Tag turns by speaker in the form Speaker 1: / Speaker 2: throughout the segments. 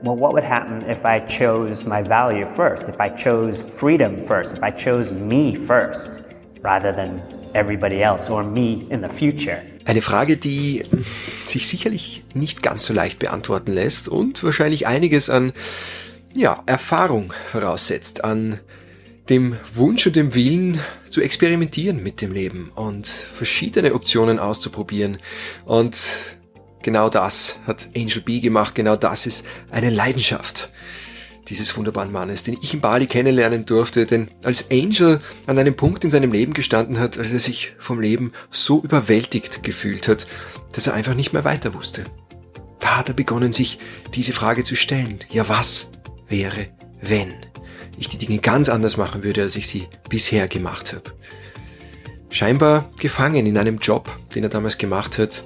Speaker 1: well, what would happen if I chose my value first, if I chose freedom first, if I chose me first, rather than everybody else or me in the future?
Speaker 2: Eine Frage, die sich sicherlich nicht ganz so leicht beantworten lässt und wahrscheinlich einiges an Erfahrung voraussetzt, an dem Wunsch und dem Willen zu experimentieren mit dem Leben und verschiedene Optionen auszuprobieren. Und genau das hat Angel B gemacht, genau das ist eine Leidenschaft dieses wunderbaren Mannes, den ich in Bali kennenlernen durfte, denn als Angel an einem Punkt in seinem Leben gestanden hat, als er sich vom Leben so überwältigt gefühlt hat, dass er einfach nicht mehr weiter wusste. Da hat er begonnen, sich diese Frage zu stellen. Ja, was wäre, wenn ich die Dinge ganz anders machen würde, als ich sie bisher gemacht habe? Scheinbar gefangen in einem Job, den er damals gemacht hat,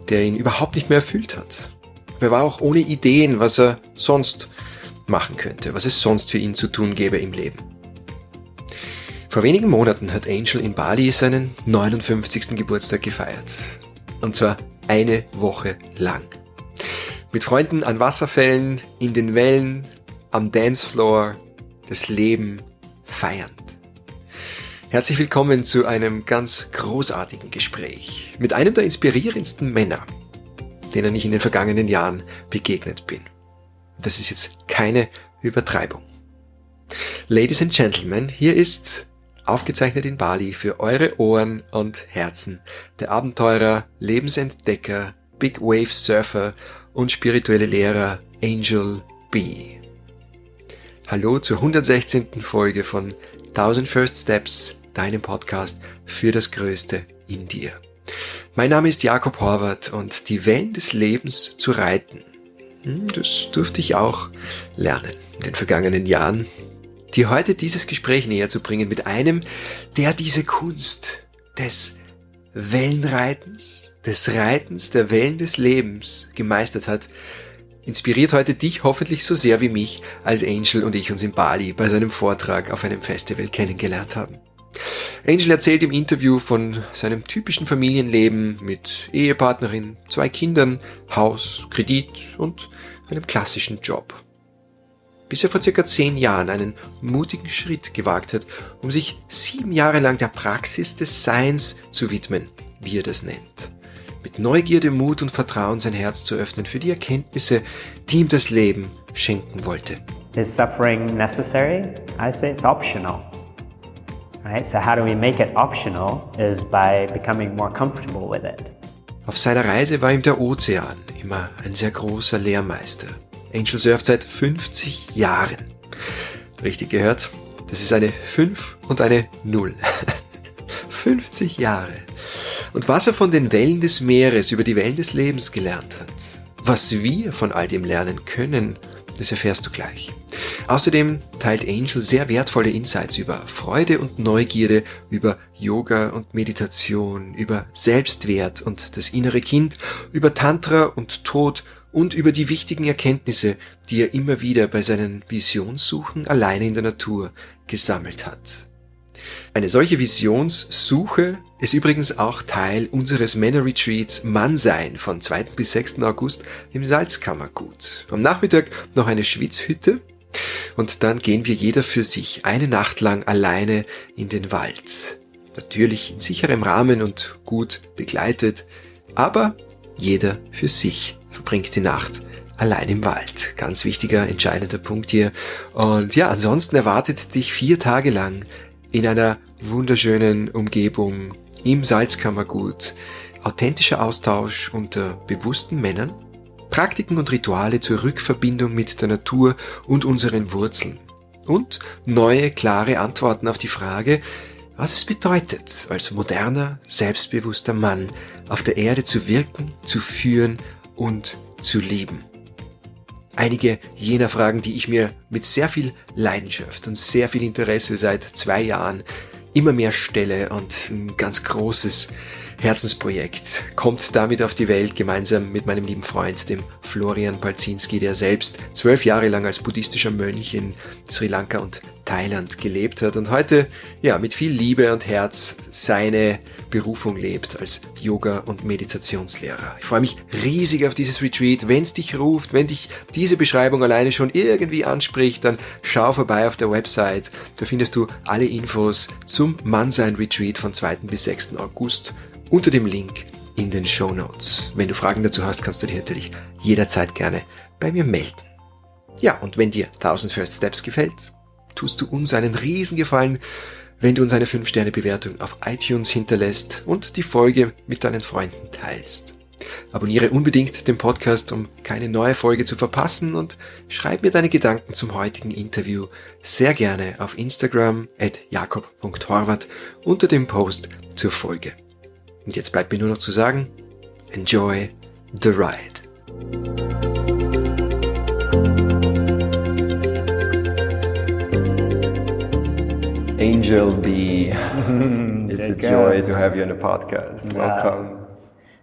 Speaker 2: der ihn überhaupt nicht mehr erfüllt hat. Er war auch ohne Ideen, was er sonst machen könnte, was es sonst für ihn zu tun gäbe im Leben. Vor wenigen Monaten hat Angel in Bali seinen 59. Geburtstag gefeiert. Und zwar eine Woche lang. Mit Freunden an Wasserfällen, in den Wellen, am Dancefloor, das Leben feiernd. Herzlich willkommen zu einem ganz großartigen Gespräch mit einem der inspirierendsten Männer, denen ich in den vergangenen Jahren begegnet bin. Das ist jetzt keine Übertreibung. Ladies and Gentlemen, hier ist, aufgezeichnet in Bali, für eure Ohren und Herzen, der Abenteurer, Lebensentdecker, Big Wave Surfer und spirituelle Lehrer Angel B. Hallo zur 116. Folge von 1000 First Steps, deinem Podcast für das Größte in dir. Mein Name ist Jakob Horvath und die Wellen des Lebens zu reiten, das durfte ich auch lernen in den vergangenen Jahren, dir heute dieses Gespräch näher zu bringen mit einem, der diese Kunst des Wellenreitens, des Reitens der Wellen des Lebens gemeistert hat, inspiriert heute dich hoffentlich so sehr wie mich, als Angel und ich uns in Bali bei seinem Vortrag auf einem Festival kennengelernt haben. Angel erzählt im Interview von seinem typischen Familienleben mit Ehepartnerin, 2 Kindern, Haus, Kredit und einem klassischen Job. Bis er vor circa 10 Jahren einen mutigen Schritt gewagt hat, um sich 7 Jahre lang der Praxis des Seins zu widmen, wie er das nennt. Mit Neugierde, Mut und Vertrauen sein Herz zu öffnen für die Erkenntnisse, die ihm das Leben schenken wollte.
Speaker 1: Is suffering necessary? I say it's optional. Right? So how do we make it optional is by becoming more comfortable with it.
Speaker 2: Auf seiner Reise war ihm der Ozean immer ein sehr großer Lehrmeister. Angel surft seit 50 Jahren. Richtig gehört? Das ist eine 5 und eine 0. 50 Jahre. Und was er von den Wellen des Meeres über die Wellen des Lebens gelernt hat, was wir von all dem lernen können, das erfährst du gleich. Außerdem teilt Angel sehr wertvolle Insights über Freude und Neugierde, über Yoga und Meditation, über Selbstwert und das innere Kind, über Tantra und Tod und über die wichtigen Erkenntnisse, die er immer wieder bei seinen Visionssuchen alleine in der Natur gesammelt hat. Eine solche Visionssuche ist übrigens auch Teil unseres Männer-Retreats Mann.Sein von 2. bis 6. August im Salzkammergut. Am Nachmittag noch eine Schwitzhütte und dann gehen wir jeder für sich eine Nacht lang alleine in den Wald. Natürlich in sicherem Rahmen und gut begleitet, aber jeder für sich verbringt die Nacht allein im Wald. Ganz wichtiger, entscheidender Punkt hier. Und ja, ansonsten erwartet dich 4 Tage lang in einer wunderschönen Umgebung im Salzkammergut authentischer Austausch unter bewussten Männern, Praktiken und Rituale zur Rückverbindung mit der Natur und unseren Wurzeln und neue, klare Antworten auf die Frage, was es bedeutet, als moderner, selbstbewusster Mann auf der Erde zu wirken, zu führen und zu lieben. Einige jener Fragen, die ich mir mit sehr viel Leidenschaft und sehr viel Interesse seit 2 Jahren immer mehr stelle und ein ganz großes Herzensprojekt kommt damit auf die Welt, gemeinsam mit meinem lieben Freund, dem Florian Palzinski, der selbst 12 Jahre lang als buddhistischer Mönch in Sri Lanka und Thailand gelebt hat und heute, ja, mit viel Liebe und Herz seine Berufung lebt als Yoga- und Meditationslehrer. Ich freue mich riesig auf dieses Retreat. Wenn es dich ruft, wenn dich diese Beschreibung alleine schon irgendwie anspricht, dann schau vorbei auf der Website. Da findest du alle Infos zum Mann.Sein Retreat von 2. bis 6. August unter dem Link in den Shownotes. Wenn du Fragen dazu hast, kannst du dich natürlich jederzeit gerne bei mir melden. Ja, und wenn dir 1000 First Steps gefällt, tust du uns einen Riesengefallen, wenn du uns eine 5-Sterne-Bewertung auf iTunes hinterlässt und die Folge mit deinen Freunden teilst. Abonniere unbedingt den Podcast, um keine neue Folge zu verpassen, und schreib mir deine Gedanken zum heutigen Interview sehr gerne auf Instagram @jakob.horvath unter dem Post zur Folge. Und jetzt bleibt mir nur noch zu sagen, enjoy the ride.
Speaker 3: Angel B, it's a joy to have you on the podcast. Welcome.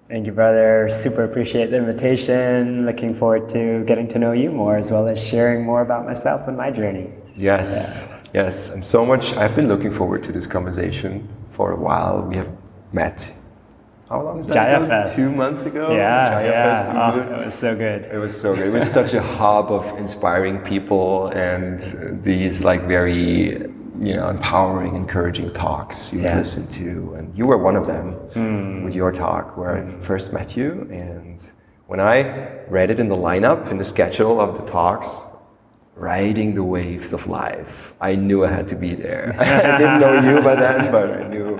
Speaker 1: Thank you, brother. Super appreciate the invitation. Looking forward to getting to know you more, as well as sharing more about myself and my journey.
Speaker 3: Yes, yes. And so much, I've been looking forward to this conversation for a while. We have met, how long is that?
Speaker 1: Jaya Fest.
Speaker 3: 2 months ago?
Speaker 1: Yeah. It was so good.
Speaker 3: It was so good. It was such a hub of inspiring people and these like very, empowering, encouraging talks you listen to, and you were one of them with your talk where I first met you. And when I read it in the lineup, in the schedule of the talks, riding the waves of life, I knew I had to be there. I didn't know you by then, but I knew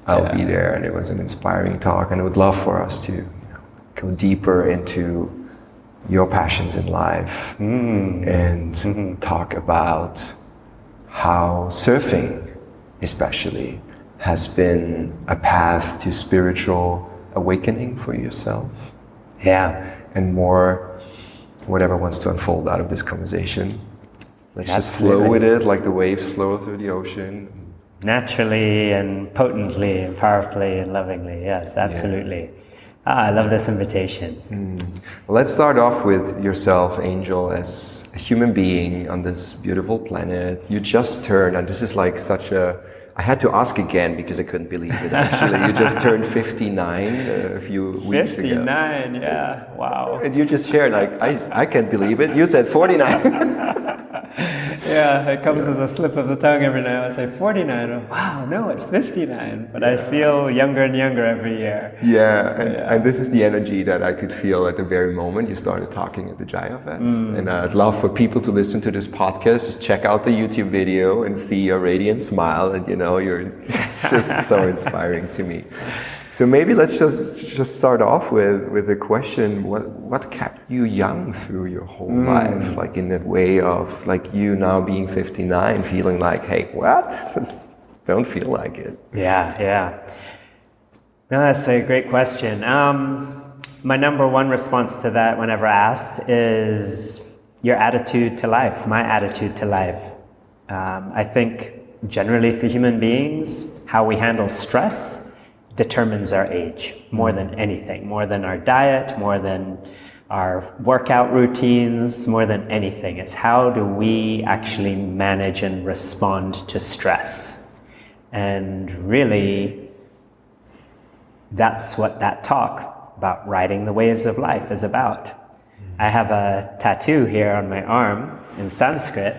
Speaker 3: I'll be there, and it was an inspiring talk, and I would love for us to go deeper into your passions in life and talk about how surfing, especially, has been a path to spiritual awakening for yourself.
Speaker 1: Yeah.
Speaker 3: And more, whatever wants to unfold out of this conversation. Let's just
Speaker 1: Absolutely.
Speaker 3: flow with it like the waves flow through the ocean.
Speaker 1: Naturally and potently and powerfully and lovingly. Yes, absolutely. I love this invitation.
Speaker 3: Well, let's start off with yourself, Angel, as a human being on this beautiful planet. You just turned, and this is like such a... I had to ask again because I couldn't believe it, actually. You just turned 59 a few weeks ago.
Speaker 1: 59, yeah. Wow.
Speaker 3: And you just shared, like, I can't believe it. You said 49.
Speaker 1: Yeah, it comes as a slip of the tongue every now. I say 49. Wow, no, it's 59. But I feel younger and younger every year.
Speaker 3: Yeah, and this is the energy that I could feel at the very moment you started talking at the Jaya Fest. And I'd love for people to listen to this podcast. Just check out the YouTube video and see your radiant smile, and it's just so inspiring to me. So maybe let's just start off with the question: what kept you young through your whole life? Like in that way of like you now being 59, feeling like, hey, what? Just don't feel like it.
Speaker 1: Yeah. No, that's a great question. My number one response to that, whenever asked, is your attitude to life. My attitude to life. I think generally for human beings, how we handle stress determines our age more than anything, more than our diet, more than our workout routines, more than anything. It's how do we actually manage and respond to stress. And really, that's what that talk about riding the waves of life is about. I have a tattoo here on my arm in Sanskrit,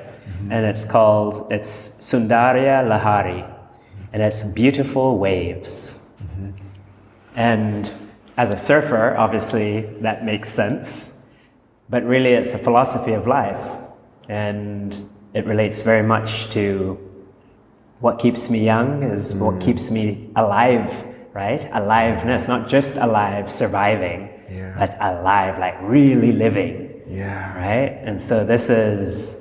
Speaker 1: and it's Sundarya Lahari, and it's beautiful waves. And as a surfer, obviously that makes sense, but really it's a philosophy of life, and it relates very much to what keeps me young is what keeps me alive, right? Aliveness, not just alive, surviving, but alive, like really living, right? And so this is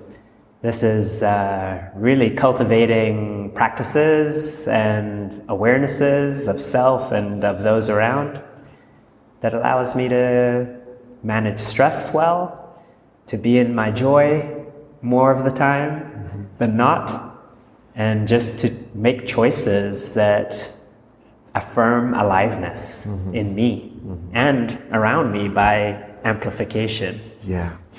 Speaker 1: really cultivating practices and awarenesses of self and of those around that allows me to manage stress well, to be in my joy more of the time than not, and just to make choices that affirm aliveness in me and around me by amplification.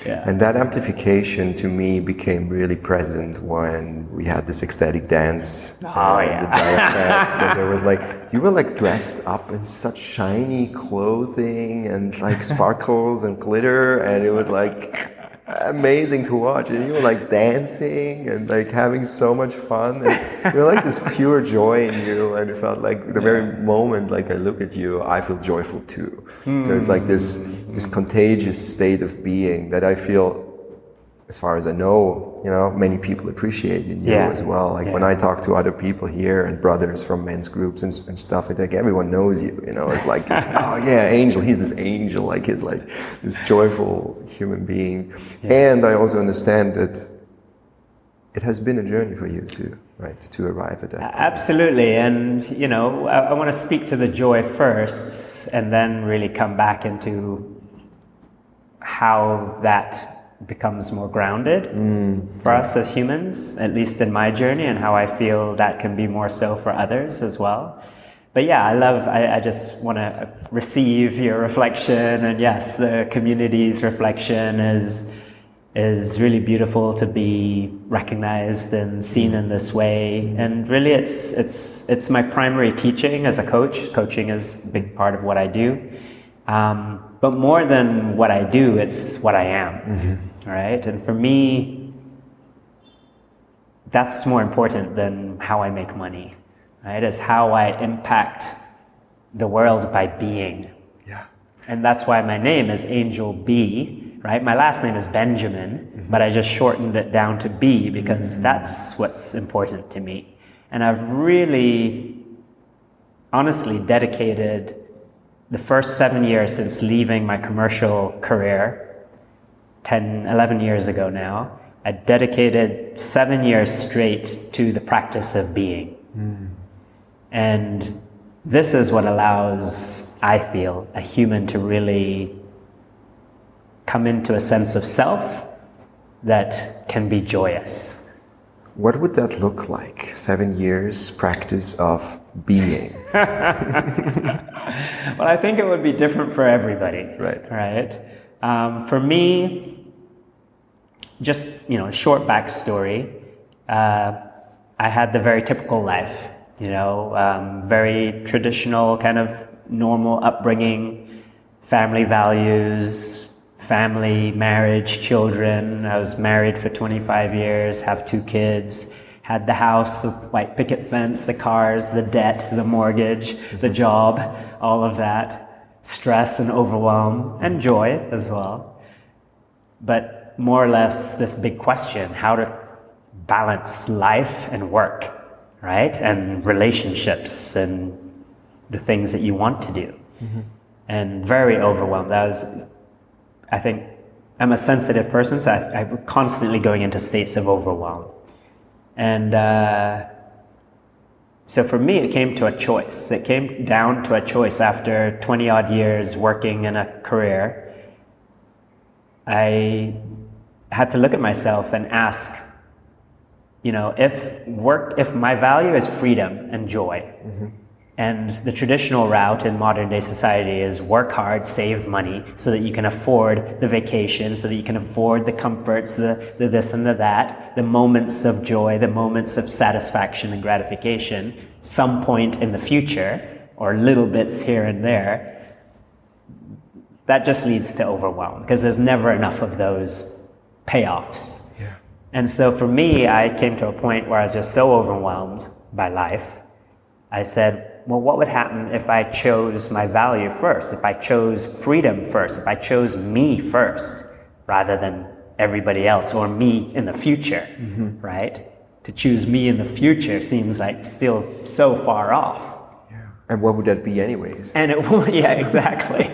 Speaker 1: Yeah.
Speaker 3: And that amplification to me became really present when we had this ecstatic dance
Speaker 1: Oh,
Speaker 3: the Jaya Fest, and there was like, you were like dressed up in such shiny clothing and like sparkles and glitter, and it was like amazing to watch, and you were like dancing and like having so much fun, and you were like this pure joy in you, and it felt like the very moment like I look at you, I feel joyful too. So it's like this contagious state of being that I feel, as far as I know, many people appreciate in you as well. Like when I talk to other people here and brothers from men's groups and stuff, it's like everyone knows you. It's like, oh yeah, Angel. He's this angel. Like he's like this joyful human being. Yeah. And I also understand that it has been a journey for you too, right? To arrive at that.
Speaker 1: Absolutely. And I want to speak to the joy first, and then really come back into how that becomes more grounded for us as humans, at least in my journey, and how I feel that can be more so for others as well. But yeah, I just want to receive your reflection, and yes, the community's reflection is really beautiful to be recognized and seen in this way. And really it's my primary teaching as a coach. Coaching is a big part of what I do. But more than what I do, it's what I am, right? And for me, that's more important than how I make money, right? It's how I impact the world by being.
Speaker 3: Yeah.
Speaker 1: And that's why my name is Angel B, right? My last name is Benjamin, but I just shortened it down to B because that's what's important to me. And I've really, honestly dedicated the first 7 years since leaving my commercial career, 11 years ago now, I dedicated 7 years straight to the practice of being. And this is what allows, I feel, a human to really come into a sense of self that can be joyous.
Speaker 3: What would that look like? 7 years practice of being.
Speaker 1: Well, I think it would be different for everybody.
Speaker 3: Right.
Speaker 1: For me, just short backstory. I had the very typical life. Very traditional kind of normal upbringing, family values, family, marriage, children. I was married for 25 years, have 2 kids. Had the house, the white picket fence, the cars, the debt, the mortgage, the job, all of that. Stress and overwhelm and joy as well. But more or less this big question, how to balance life and work, right? And relationships and the things that you want to do. And very overwhelmed. I think I'm a sensitive person, so I'm constantly going into states of overwhelm. And so for me, it came to a choice. It came down to a choice after 20 odd years working in a career. I had to look at myself and ask, if my value is freedom and joy, and the traditional route in modern day society is work hard, save money so that you can afford the vacation, so that you can afford the comforts, the this and the that, the moments of joy, the moments of satisfaction and gratification, some point in the future, or little bits here and there. That just leads to overwhelm because there's never enough of those payoffs.
Speaker 3: Yeah.
Speaker 1: And so for me, I came to a point where I was just so overwhelmed by life. I said, well, what would happen if I chose my value first, if I chose freedom first, if I chose me first, rather than everybody else or me in the future, right? To choose me in the future seems like still so far off.
Speaker 3: Yeah. And what would that be anyways?
Speaker 1: And yeah, exactly.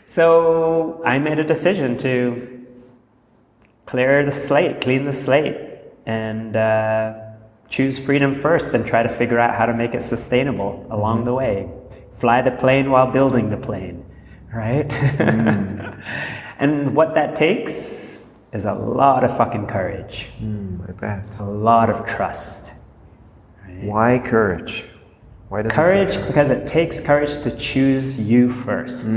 Speaker 1: So I made a decision to clean the slate, and choose freedom first and try to figure out how to make it sustainable along the way. Fly the plane while building the plane, right? And what that takes is a lot of fucking courage.
Speaker 3: I bet.
Speaker 1: A lot of trust. Right?
Speaker 3: Why courage? Why does
Speaker 1: courage?
Speaker 3: it take courage?
Speaker 1: Because it takes courage to choose you first.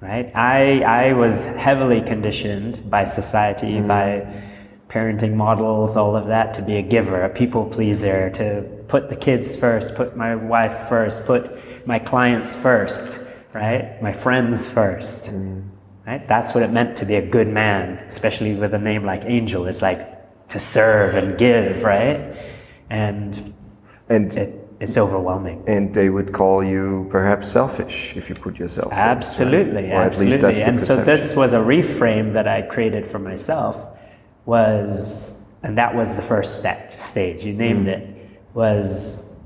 Speaker 1: right? I was heavily conditioned by society, by parenting models, all of that, to be a giver, a people pleaser, to put the kids first, put my wife first, put my clients first, right? My friends first, right? That's what it meant to be a good man, especially with a name like Angel. It's like to serve and give, right? And it's overwhelming.
Speaker 3: And they would call you perhaps selfish if you put yourself first,
Speaker 1: absolutely,
Speaker 3: right? Or at least that's the
Speaker 1: and
Speaker 3: perception.
Speaker 1: so this was a reframe that I created for myself, and that was the first stage, you named it, was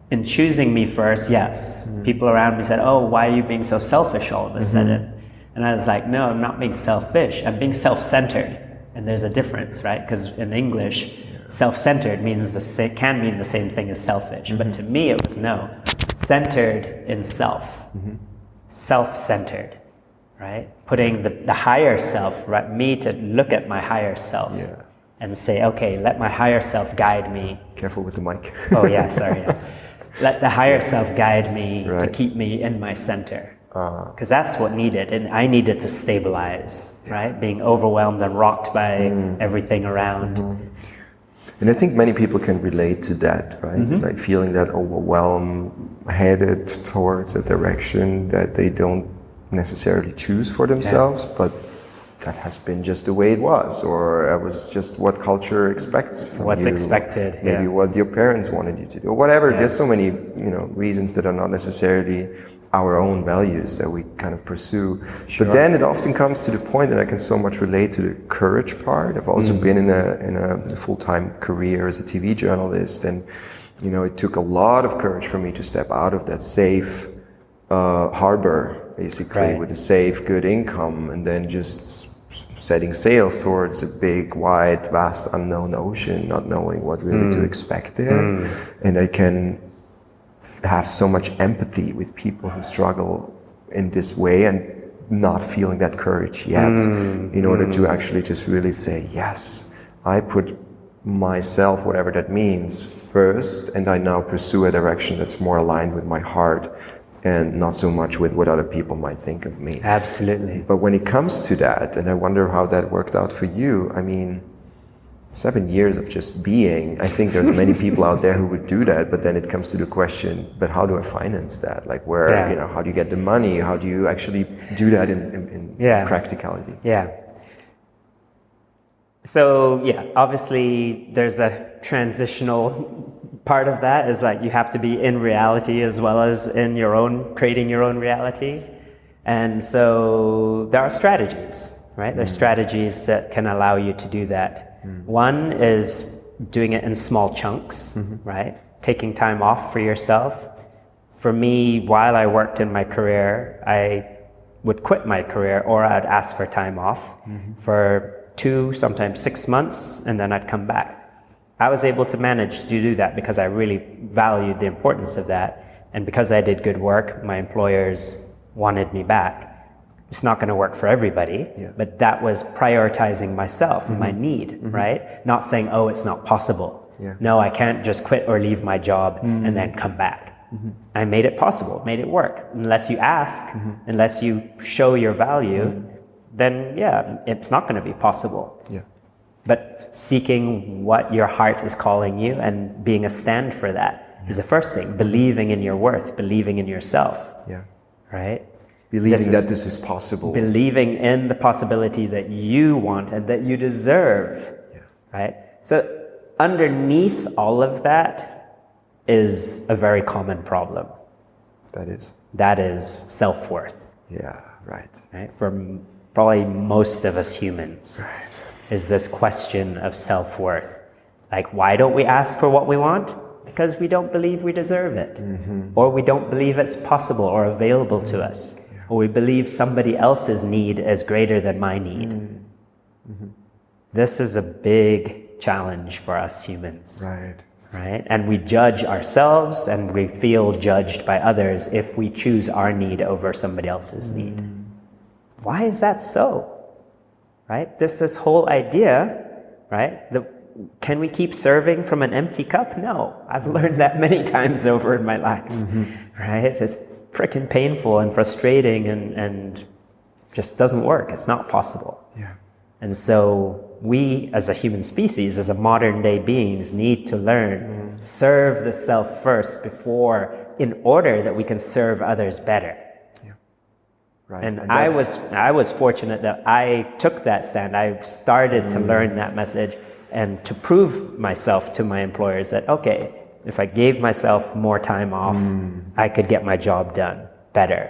Speaker 1: in choosing me first. Yes, people around me said, oh, why are you being so selfish all of a sudden? And I was like, no, I'm not being selfish, I'm being self-centered. And there's a difference, right? Because in English, self-centered can mean the same thing as selfish, but to me it was no. Centered in self, self-centered, right? Putting the higher self, right? Me to look at my higher self and say, okay, let my higher self guide me.
Speaker 3: Careful with the mic.
Speaker 1: Oh yeah, sorry. Yeah. Let the higher self guide me to keep me in my center. Because that's what needed, and I needed to stabilize, right? Being overwhelmed and rocked by everything around.
Speaker 3: And I think many people can relate to that, right? It's like feeling that overwhelm, headed towards a direction that they don't necessarily choose for themselves, but that has been just the way it was, or it was just what culture expects from
Speaker 1: What's
Speaker 3: you.
Speaker 1: expected,
Speaker 3: Maybe what your parents wanted you to do, or whatever. There's so many, reasons that are not necessarily our own values that we kind of pursue. But then it often comes to the point, and I can so much relate to the courage part. I've also been in a full-time career as a TV journalist, and it took a lot of courage for me to step out of that safe harbor, basically, with a safe, good income, and then just setting sails towards a big, wide, vast, unknown ocean, not knowing what really to expect there. And I can have so much empathy with people who struggle in this way and not feeling that courage yet, in order to actually just really say, yes, I put myself, whatever that means, first, and I now pursue a direction that's more aligned with my heart and not so much with what other people might think of me.
Speaker 1: Absolutely.
Speaker 3: But when it comes to that, and I wonder how that worked out for you, 7 years of just being, I think there's many people out there who would do that, but then it comes to the question, but how do I finance that? Like how do you get the money? How do you actually do that in practicality?
Speaker 1: Yeah. So obviously there's a transitional part of that, is like you have to be in reality as well as in creating your own reality. And so there are strategies, right? There's strategies that can allow you to do that. One is doing it in small chunks, right? Taking time off for yourself. For me, while I worked in my career, I would quit my career, or I'd ask for time off for 2, sometimes 6 months, and then I'd come back. I was able to manage to do that because I really valued the importance of that. And because I did good work, my employers wanted me back. It's not going to work for everybody, but that was prioritizing myself, my need, right? Not saying, oh, it's not possible. No, I can't just quit or leave my job and then come back. I made it possible, made it work. Unless you ask, unless you show your value, then it's not going to be possible. But seeking what your heart is calling you and being a stand for that is the first thing. Believing in your worth, believing in yourself, right?
Speaker 3: Believing that this is possible.
Speaker 1: Believing in the possibility that you want and that you deserve, right? So underneath all of that is a very common problem. That is self-worth. Right? For probably most of us humans, is this question of self-worth. Like, why don't we ask for what we want? Because we don't believe we deserve it. Or we don't believe it's possible or available to us. Or we believe somebody else's need is greater than my need. This is a big challenge for us humans. Right? And we judge ourselves, and we feel judged by others if we choose our need over somebody else's need. Why is that so? Right? This whole idea, right? Can we keep serving from an empty cup? No. I've learned that many times over in my life. Right? It's freaking painful and frustrating and just doesn't work. It's not possible.
Speaker 2: Yeah.
Speaker 1: And so we, as a human species, as a modern day beings, need to learn, serve the self first in order that we can serve others better.
Speaker 2: Yeah. Right.
Speaker 1: And I was fortunate that I took that stand. I started to learn that message and to prove myself to my employers that, okay, if I gave myself more time off, I could get my job done better.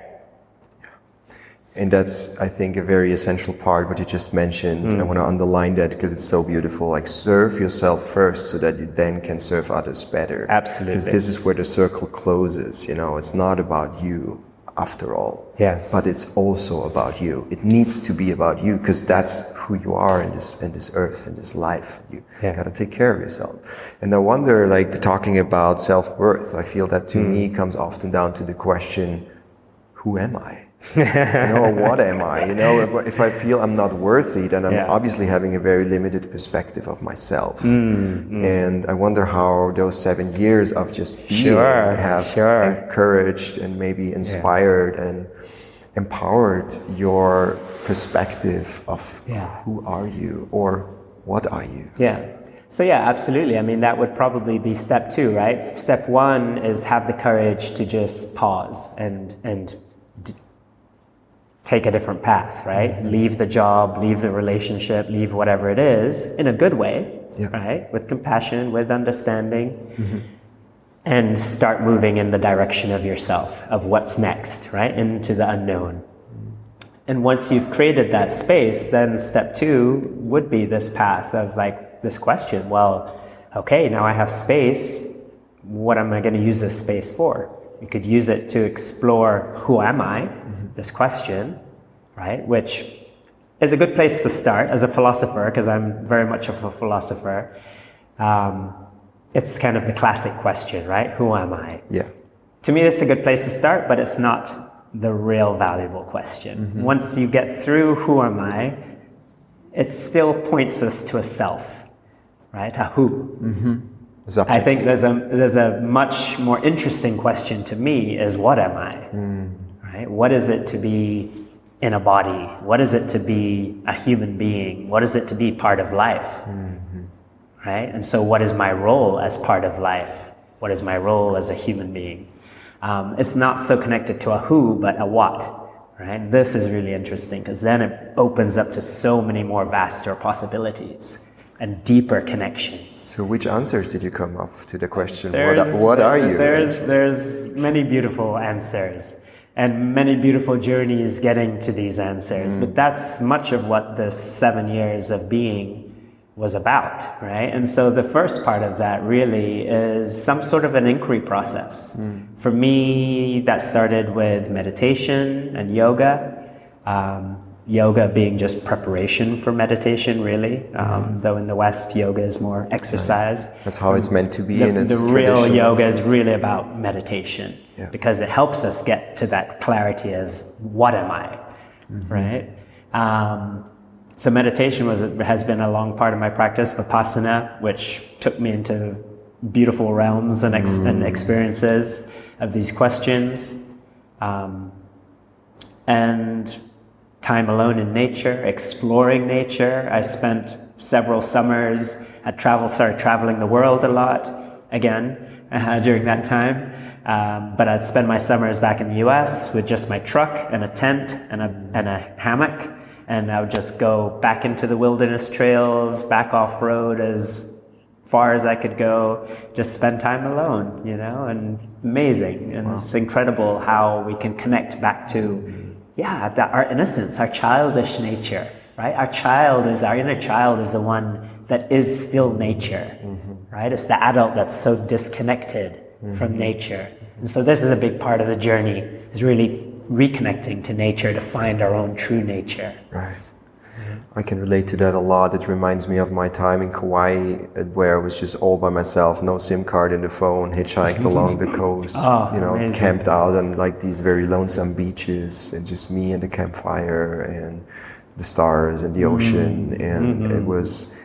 Speaker 3: And that's, I think, a very essential part, what you just mentioned. I want to underline that because it's so beautiful. Like, serve yourself first so that you then can serve others better.
Speaker 1: Absolutely.
Speaker 3: Because this is where the circle closes, you know. It's not about you, after all.
Speaker 1: Yeah.
Speaker 3: But it's also about you. It needs to be about you because that's who you are in this earth, in this life. You got to take care of yourself. And I wonder, like, talking about self-worth, I feel that to me comes often down to the question, who am I? You know, what am I? You know, if I feel I'm not worthy, then I'm obviously having a very limited perspective of myself. And I wonder how those 7 years of just being have encouraged and maybe inspired and empowered your perspective of who are you or what are you?
Speaker 1: Yeah. So yeah, absolutely. I mean, that would probably be step 2, right? Step 1 is have the courage to just pause and take a different path, right? Leave the job, leave the relationship, leave whatever it is in a good way, right? With compassion, with understanding, and start moving in the direction of yourself, of what's next, right? Into the unknown. And once you've created that space, then step 2 would be this path of like this question, well, okay, now I have space. What am I going to use this space for? You could use it to explore, who am I? This question, right? Which is a good place to start as a philosopher, because I'm very much of a philosopher. It's kind of the classic question, right? Who am I?
Speaker 3: Yeah.
Speaker 1: To me, it's a good place to start, but it's not the real valuable question. Once you get through who am I, it still points us to a self, right? A who. I think there's a much more interesting question to me is what am I? Right? What is it to be in a body? What is it to be a human being? What is it to be part of life? Right? And so what is my role as part of life? What is my role as a human being? It's not so connected to a who, but a what. Right? This is really interesting because then it opens up to so many more vaster possibilities and deeper connections.
Speaker 3: So which answers did you come up to the question, what are you?
Speaker 1: There's many beautiful answers and many beautiful journeys getting to these answers. But that's much of what this 7 years of being was about, right? And so the first part of that really is some sort of an inquiry process. For me, that started with meditation and yoga. Yoga being just preparation for meditation, really. Though in the West, yoga is more exercise.
Speaker 3: That's how it's meant to be in its
Speaker 1: The real yoga is really about meditation because it helps us get to that clarity as what am I, right? So meditation has been a long part of my practice, Vipassana, which took me into beautiful realms and experiences of these questions. And time alone in nature, exploring nature. I spent several summers. Started traveling the world a lot again during that time. But I'd spend my summers back in the US with just my truck and a tent and a hammock. And I would just go back into the wilderness trails, back off-road as far as I could go, just spend time alone, you know, and amazing. And it's incredible how we can connect back to our innocence, our childish nature, right? Our inner child is the one that is still nature, right? It's the adult that's so disconnected from nature. And so this is a big part of the journey, is really reconnecting to nature to find our own true nature.
Speaker 3: Right. I can relate to that a lot. It reminds me of my time in Kauai, where I was just all by myself, no SIM card in the phone, hitchhiked along the coast, amazing. Camped out on like these very lonesome beaches, and just me and the campfire and the stars and the ocean. And it was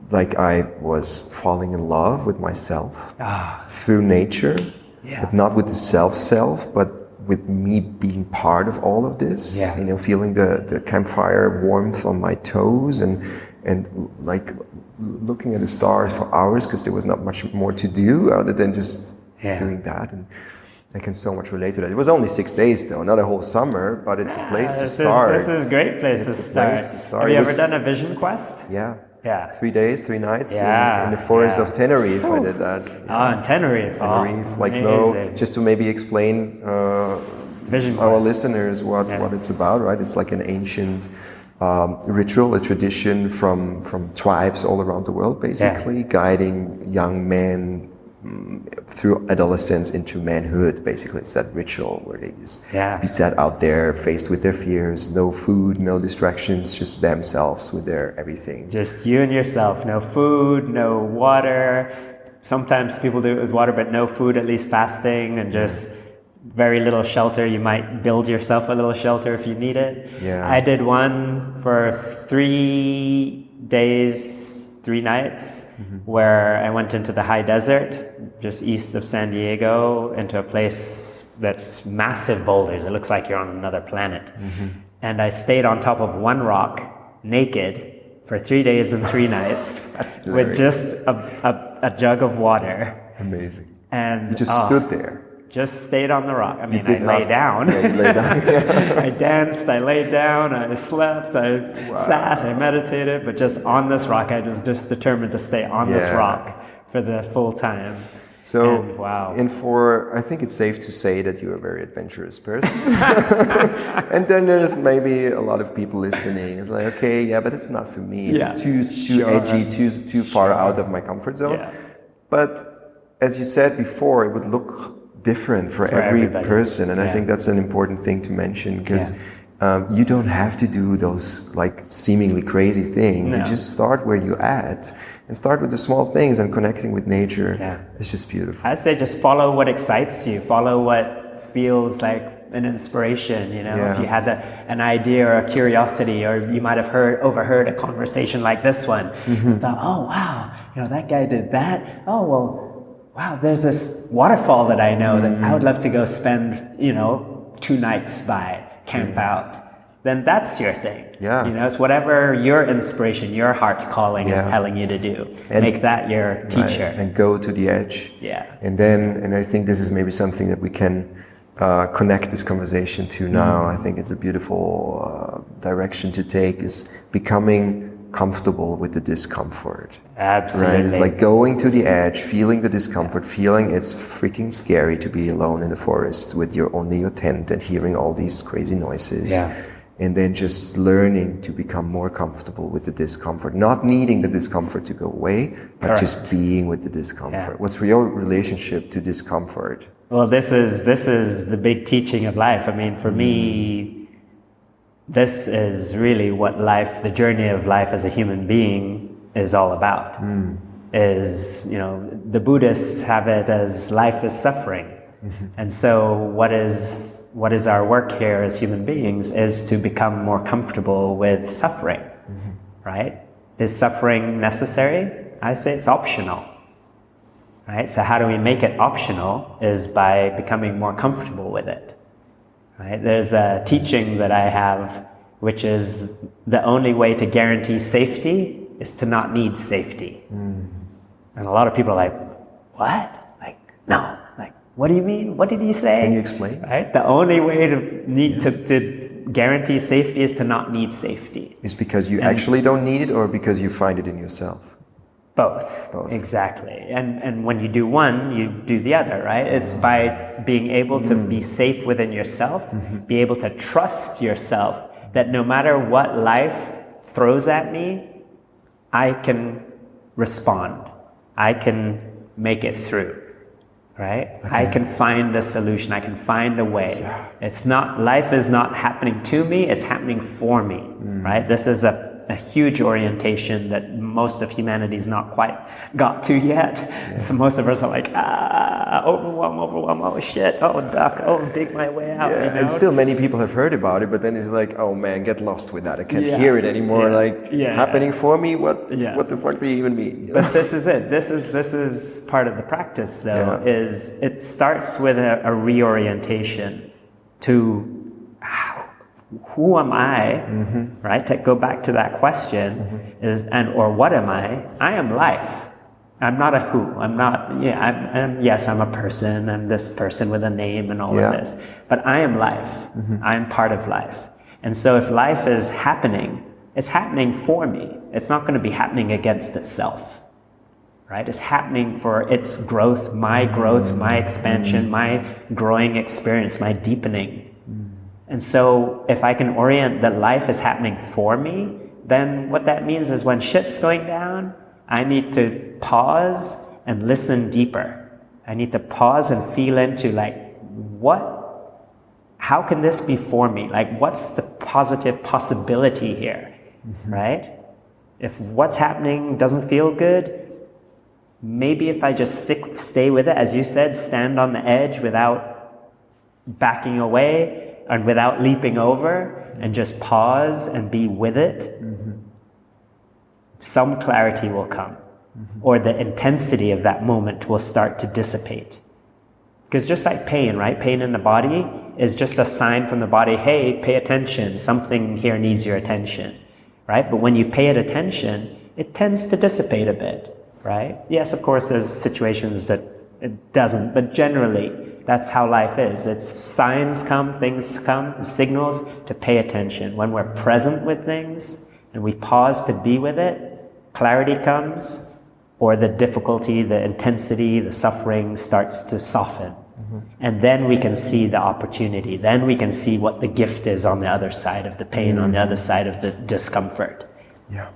Speaker 3: like I was falling in love with myself through nature, but not with the self, but with me being part of all of this,
Speaker 1: Yeah.
Speaker 3: you know, feeling the campfire warmth on my toes and like looking at the stars for hours because there was not much more to do other than just doing that. And I can so much relate to that. It was only 6 days though, not a whole summer, but it's a place to start.
Speaker 1: This is a great place to start. Have you ever done a vision quest?
Speaker 3: Yeah.
Speaker 1: Yeah.
Speaker 3: 3 days, 3 nights
Speaker 1: Yeah.
Speaker 3: in the forest of Tenerife. I did that.
Speaker 1: Oh, in Tenerife.
Speaker 3: Tenerife. Like
Speaker 1: amazing.
Speaker 3: just to maybe explain
Speaker 1: Vision
Speaker 3: our
Speaker 1: quest.
Speaker 3: listeners what it's about, right? It's like an ancient ritual, a tradition from tribes all around the world, basically, guiding young men through adolescence into manhood. Basically, it's that ritual where they just be set out there, faced with their fears, no food, no distractions, just themselves with their everything.
Speaker 1: Just you and yourself. No food, no water. Sometimes people do it with water, but no food, at least fasting, and just very little shelter. You might build yourself a little shelter if you need it.
Speaker 3: Yeah.
Speaker 1: I did one for 3 days, 3 nights, where I went into the high desert, just east of San Diego, into a place that's massive boulders. It looks like you're on another planet. And I stayed on top of one rock, naked, for 3 days and 3 nights,
Speaker 3: That's
Speaker 1: with just a jug of water.
Speaker 3: Amazing.
Speaker 1: And
Speaker 3: You just stood there.
Speaker 1: just stayed on the rock. I mean,
Speaker 3: did
Speaker 1: I lay
Speaker 3: not-
Speaker 1: down.
Speaker 3: Yeah, you lay down.
Speaker 1: I danced, I laid down, I slept, I sat, I meditated, but just on this rock, I was just determined to stay on this rock for the full time.
Speaker 3: So,
Speaker 1: And wow.
Speaker 3: I think it's safe to say that you're a very adventurous person. And then there's maybe a lot of people listening. It's like, okay, yeah, but it's not for me. It's too edgy, too far out of my comfort zone.
Speaker 1: Yeah.
Speaker 3: But as you said before, it would look different for every
Speaker 1: everybody.
Speaker 3: person. And I think that's an important thing to mention because you don't have to do those like seemingly crazy things.
Speaker 1: No.
Speaker 3: You just start where you're at and start with the small things and connecting with nature.
Speaker 1: Yeah.
Speaker 3: It's just beautiful.
Speaker 1: I say just follow what excites you, follow what feels like an inspiration, you know, if you had an idea or a curiosity, or you might have overheard a conversation like this one, and thought, oh wow, you know, that guy did that. Oh well, wow, there's this waterfall that I know that I would love to go spend, you know, 2 nights by, camp out. Then that's your thing.
Speaker 3: Yeah.
Speaker 1: You know, it's whatever your inspiration, your heart calling is telling you to do. Make that your teacher.
Speaker 3: Right. And go to the edge.
Speaker 1: Yeah.
Speaker 3: And I think this is maybe something that we can connect this conversation to now. I think it's a beautiful direction to take, is becoming comfortable with the discomfort.
Speaker 1: Absolutely.
Speaker 3: Right? It's like going to the edge, feeling the discomfort, feeling it's freaking scary to be alone in the forest with only your tent and hearing all these crazy noises.
Speaker 1: Yeah.
Speaker 3: And then just learning to become more comfortable with the discomfort, not needing the discomfort to go away, but just being with the discomfort. What's your relationship to discomfort?
Speaker 1: Well, this is the big teaching of life. I mean, for me, this is really what life, the journey of life as a human being, is all about. Is, you know, the Buddhists have it as life is suffering. And so what is our work here as human beings is to become more comfortable with suffering, right? Is suffering necessary? I say it's optional, right? So how do we make it optional is by becoming more comfortable with it, right? There's a teaching that I have, which is the only way to guarantee safety is to not need safety. And a lot of people are like, what? Like, no. What do you mean? What did he say?
Speaker 3: Can you explain?
Speaker 1: Right? The only way to guarantee safety is to not need safety.
Speaker 3: Is because you actually don't need it, or because you find it in yourself?
Speaker 1: Both. Exactly. And when you do one, you do the other, right? It's by being able to be safe within yourself, be able to trust yourself that no matter what life throws at me, I can respond. I can make it through. Right? Okay. I can find the solution. I can find a way. It's not, life is not happening to me, it's happening for me. Right? This is a huge orientation that most of humanity's not quite got to yet. So most of us are like, overwhelm, oh shit, oh duck, oh dig my way out. You know?
Speaker 3: And still many people have heard about it, but then it's like, oh man, get lost with that. I can't hear it anymore. Happening for me? What the fuck do you even mean? You know?
Speaker 1: But this is it. This is part of the practice though, is it starts with a reorientation to who am I, right? To go back to that question or what am I? I am life. I'm not a who. I'm not, yes, I'm a person. I'm this person with a name and all of this. But I am life. I'm part of life. And so if life is happening, it's happening for me. It's not going to be happening against itself, right? It's happening for its growth, my expansion, my growing experience, my deepening. And so if I can orient that life is happening for me, then what that means is when shit's going down, I need to pause and listen deeper. I need to pause and feel into how can this be for me? Like, what's the positive possibility here, right? If what's happening doesn't feel good, maybe if I just stay with it, as you said, stand on the edge without backing away and without leaping over, and just pause and be with it, some clarity will come, or the intensity of that moment will start to dissipate. Because just like pain, right? Pain in the body is just a sign from the body, hey, pay attention, something here needs your attention, right? But when you pay it attention, it tends to dissipate a bit, right? Yes, of course, there's situations that it doesn't, but generally, that's how life is. It's signs come, things come, signals to pay attention. When we're present with things and we pause to be with it, clarity comes, or the difficulty, the intensity, the suffering starts to soften. And then we can see the opportunity. Then we can see what the gift is on the other side of the pain, on the other side of the discomfort. Yeah.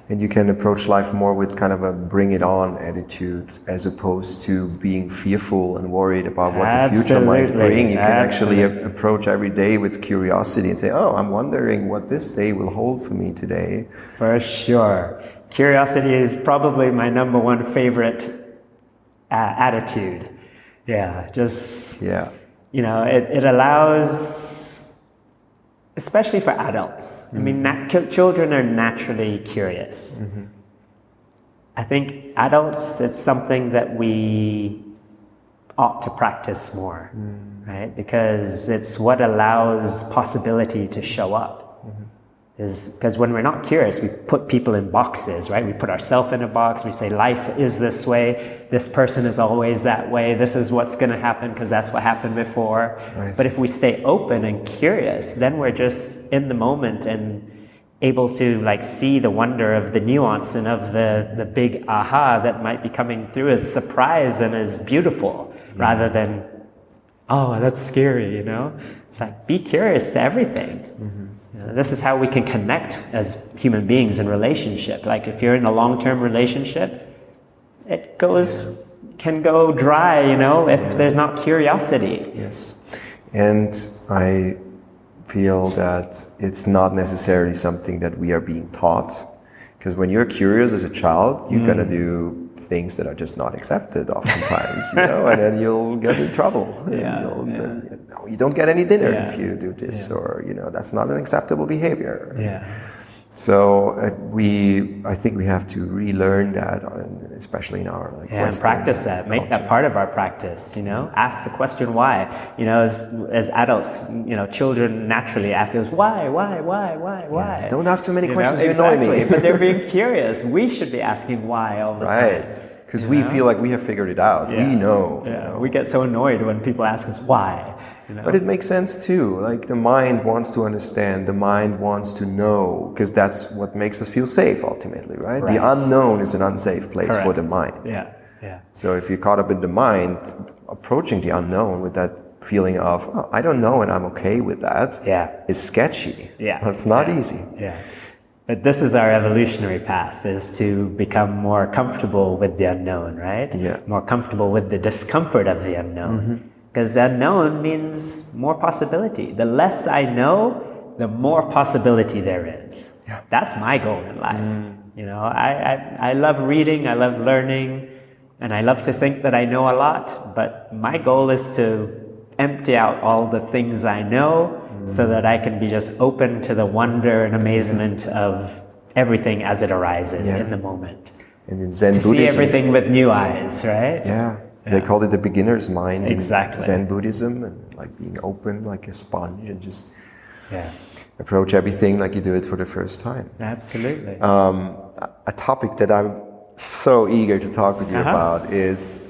Speaker 3: And you can approach life more with kind of a bring it on attitude, as opposed to being fearful and worried about what the future might bring. You can actually approach every day with curiosity and say, oh, I'm wondering what this day will hold for me today.
Speaker 1: For sure. Curiosity is probably my number one favorite attitude. Yeah, you know, it allows, especially for adults. I mean, children are naturally curious. I think adults, it's something that we ought to practice more, right? Because it's what allows possibility to show up. Is because when we're not curious, we put people in boxes, right? We put ourselves in a box. We say life is this way. This person is always that way. This is what's going to happen because that's what happened before. Right. But if we stay open and curious, then we're just in the moment and able to see the wonder of the nuance and of the big aha that might be coming through as surprise and as beautiful, rather than, oh, that's scary, you know? It's like, be curious to everything. This is how we can connect as human beings in relationship. Like if you're in a long-term relationship, it can go dry, you know, if there's not curiosity.
Speaker 3: Yes. And I feel that it's not necessarily something that we are being taught. Because when you're curious as a child, you're going to do things that are just not accepted oftentimes, you know, and then you'll get in trouble. You don't get any dinner if you do this, or, you know, that's not an acceptable behavior. So I think we have to relearn that, especially in our Western
Speaker 1: practice that, make that part of our practice, you know, ask the question why, you know, as adults, you know, children naturally ask us why?
Speaker 3: Don't ask too many questions, you
Speaker 1: annoy me.
Speaker 3: me.
Speaker 1: But they're being curious. We should be asking why all the time.
Speaker 3: Right, because we feel like we have figured it out, we know.
Speaker 1: Yeah,
Speaker 3: you know?
Speaker 1: We get so annoyed when people ask us why. You know?
Speaker 3: But it makes sense too. Like the mind wants to understand, the mind wants to know, because that's what makes us feel safe ultimately, right? The unknown is an unsafe place for the mind. So if you're caught up in the mind, approaching the unknown with that feeling of, oh, I don't know and I'm okay with that, is sketchy. It's not easy.
Speaker 1: But this is our evolutionary path, is to become more comfortable with the unknown, right? More comfortable with the discomfort of the unknown. Because the unknown means more possibility. The less I know, the more possibility there is. That's my goal in life. You know, I love reading, I love learning, and I love to think that I know a lot, but my goal is to empty out all the things I know so that I can be just open to the wonder and amazement of everything as it arises in the moment.
Speaker 3: And in Zen
Speaker 1: to
Speaker 3: Buddhism,
Speaker 1: see everything with new eyes, right?
Speaker 3: They called it the beginner's mind
Speaker 1: Exactly.
Speaker 3: in Zen Buddhism, and like being open like a sponge and just
Speaker 1: Yeah.
Speaker 3: approach everything like you do it for the first time.
Speaker 1: Absolutely.
Speaker 3: A topic that I'm so eager to talk with you about is,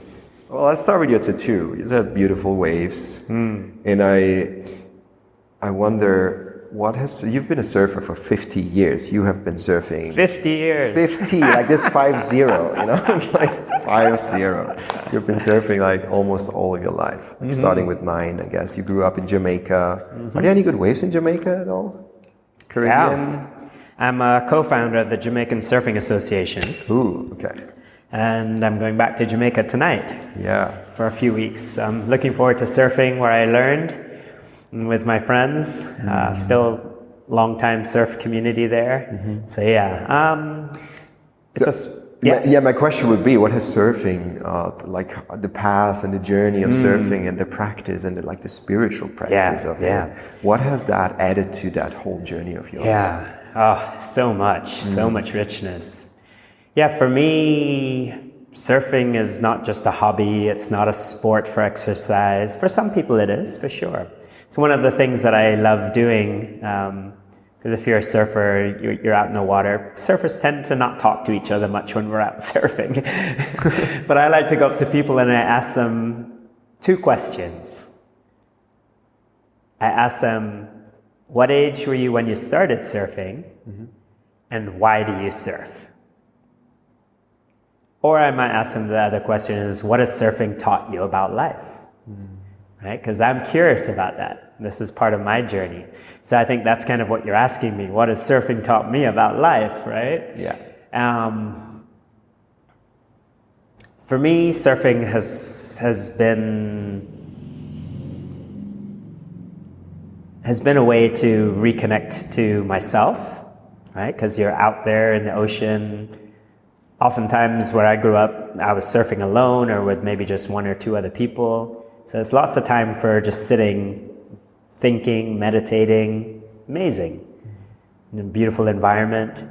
Speaker 3: well, let's start with your tattoo. You have beautiful waves, and I wonder, you've been a surfer for 50 years. You have been surfing
Speaker 1: 50 years.
Speaker 3: 50, like this 50, it's like 50. You've been surfing like almost all of your life, like starting with 9, I guess. You grew up in Jamaica. Are there any good waves in Jamaica at all? Caribbean?
Speaker 1: Yeah. I'm a co-founder of the Jamaican Surfing Association.
Speaker 3: Ooh, okay.
Speaker 1: And I'm going back to Jamaica tonight.
Speaker 3: Yeah.
Speaker 1: For a few weeks. I'm looking forward to surfing where I learned with my friends. Still long-time surf community there. So yeah.
Speaker 3: My question would be, what has surfing, like the path and the journey of surfing and the practice and the spiritual practice of it, what has that added to that whole journey of yours?
Speaker 1: Yeah. Oh, so much richness. Yeah, for me, surfing is not just a hobby. It's not a sport for exercise. For some people it is, for sure. It's one of the things that I love doing, because if you're a surfer, you're out in the water. Surfers tend to not talk to each other much when we're out surfing. But I like to go up to people and I ask them 2 questions. I ask them, what age were you when you started surfing? And why do you surf? Or I might ask them the other question is, what has surfing taught you about life? Right? Because I'm curious about that. This is part of my journey. So I think that's kind of what you're asking me. What has surfing taught me about life, right?
Speaker 3: Yeah.
Speaker 1: For me, surfing has been a way to reconnect to myself, right? Because you're out there in the ocean. Oftentimes where I grew up, I was surfing alone or with maybe just 1 or 2 other people. So it's lots of time for just sitting, thinking, meditating. Amazing. In a beautiful environment.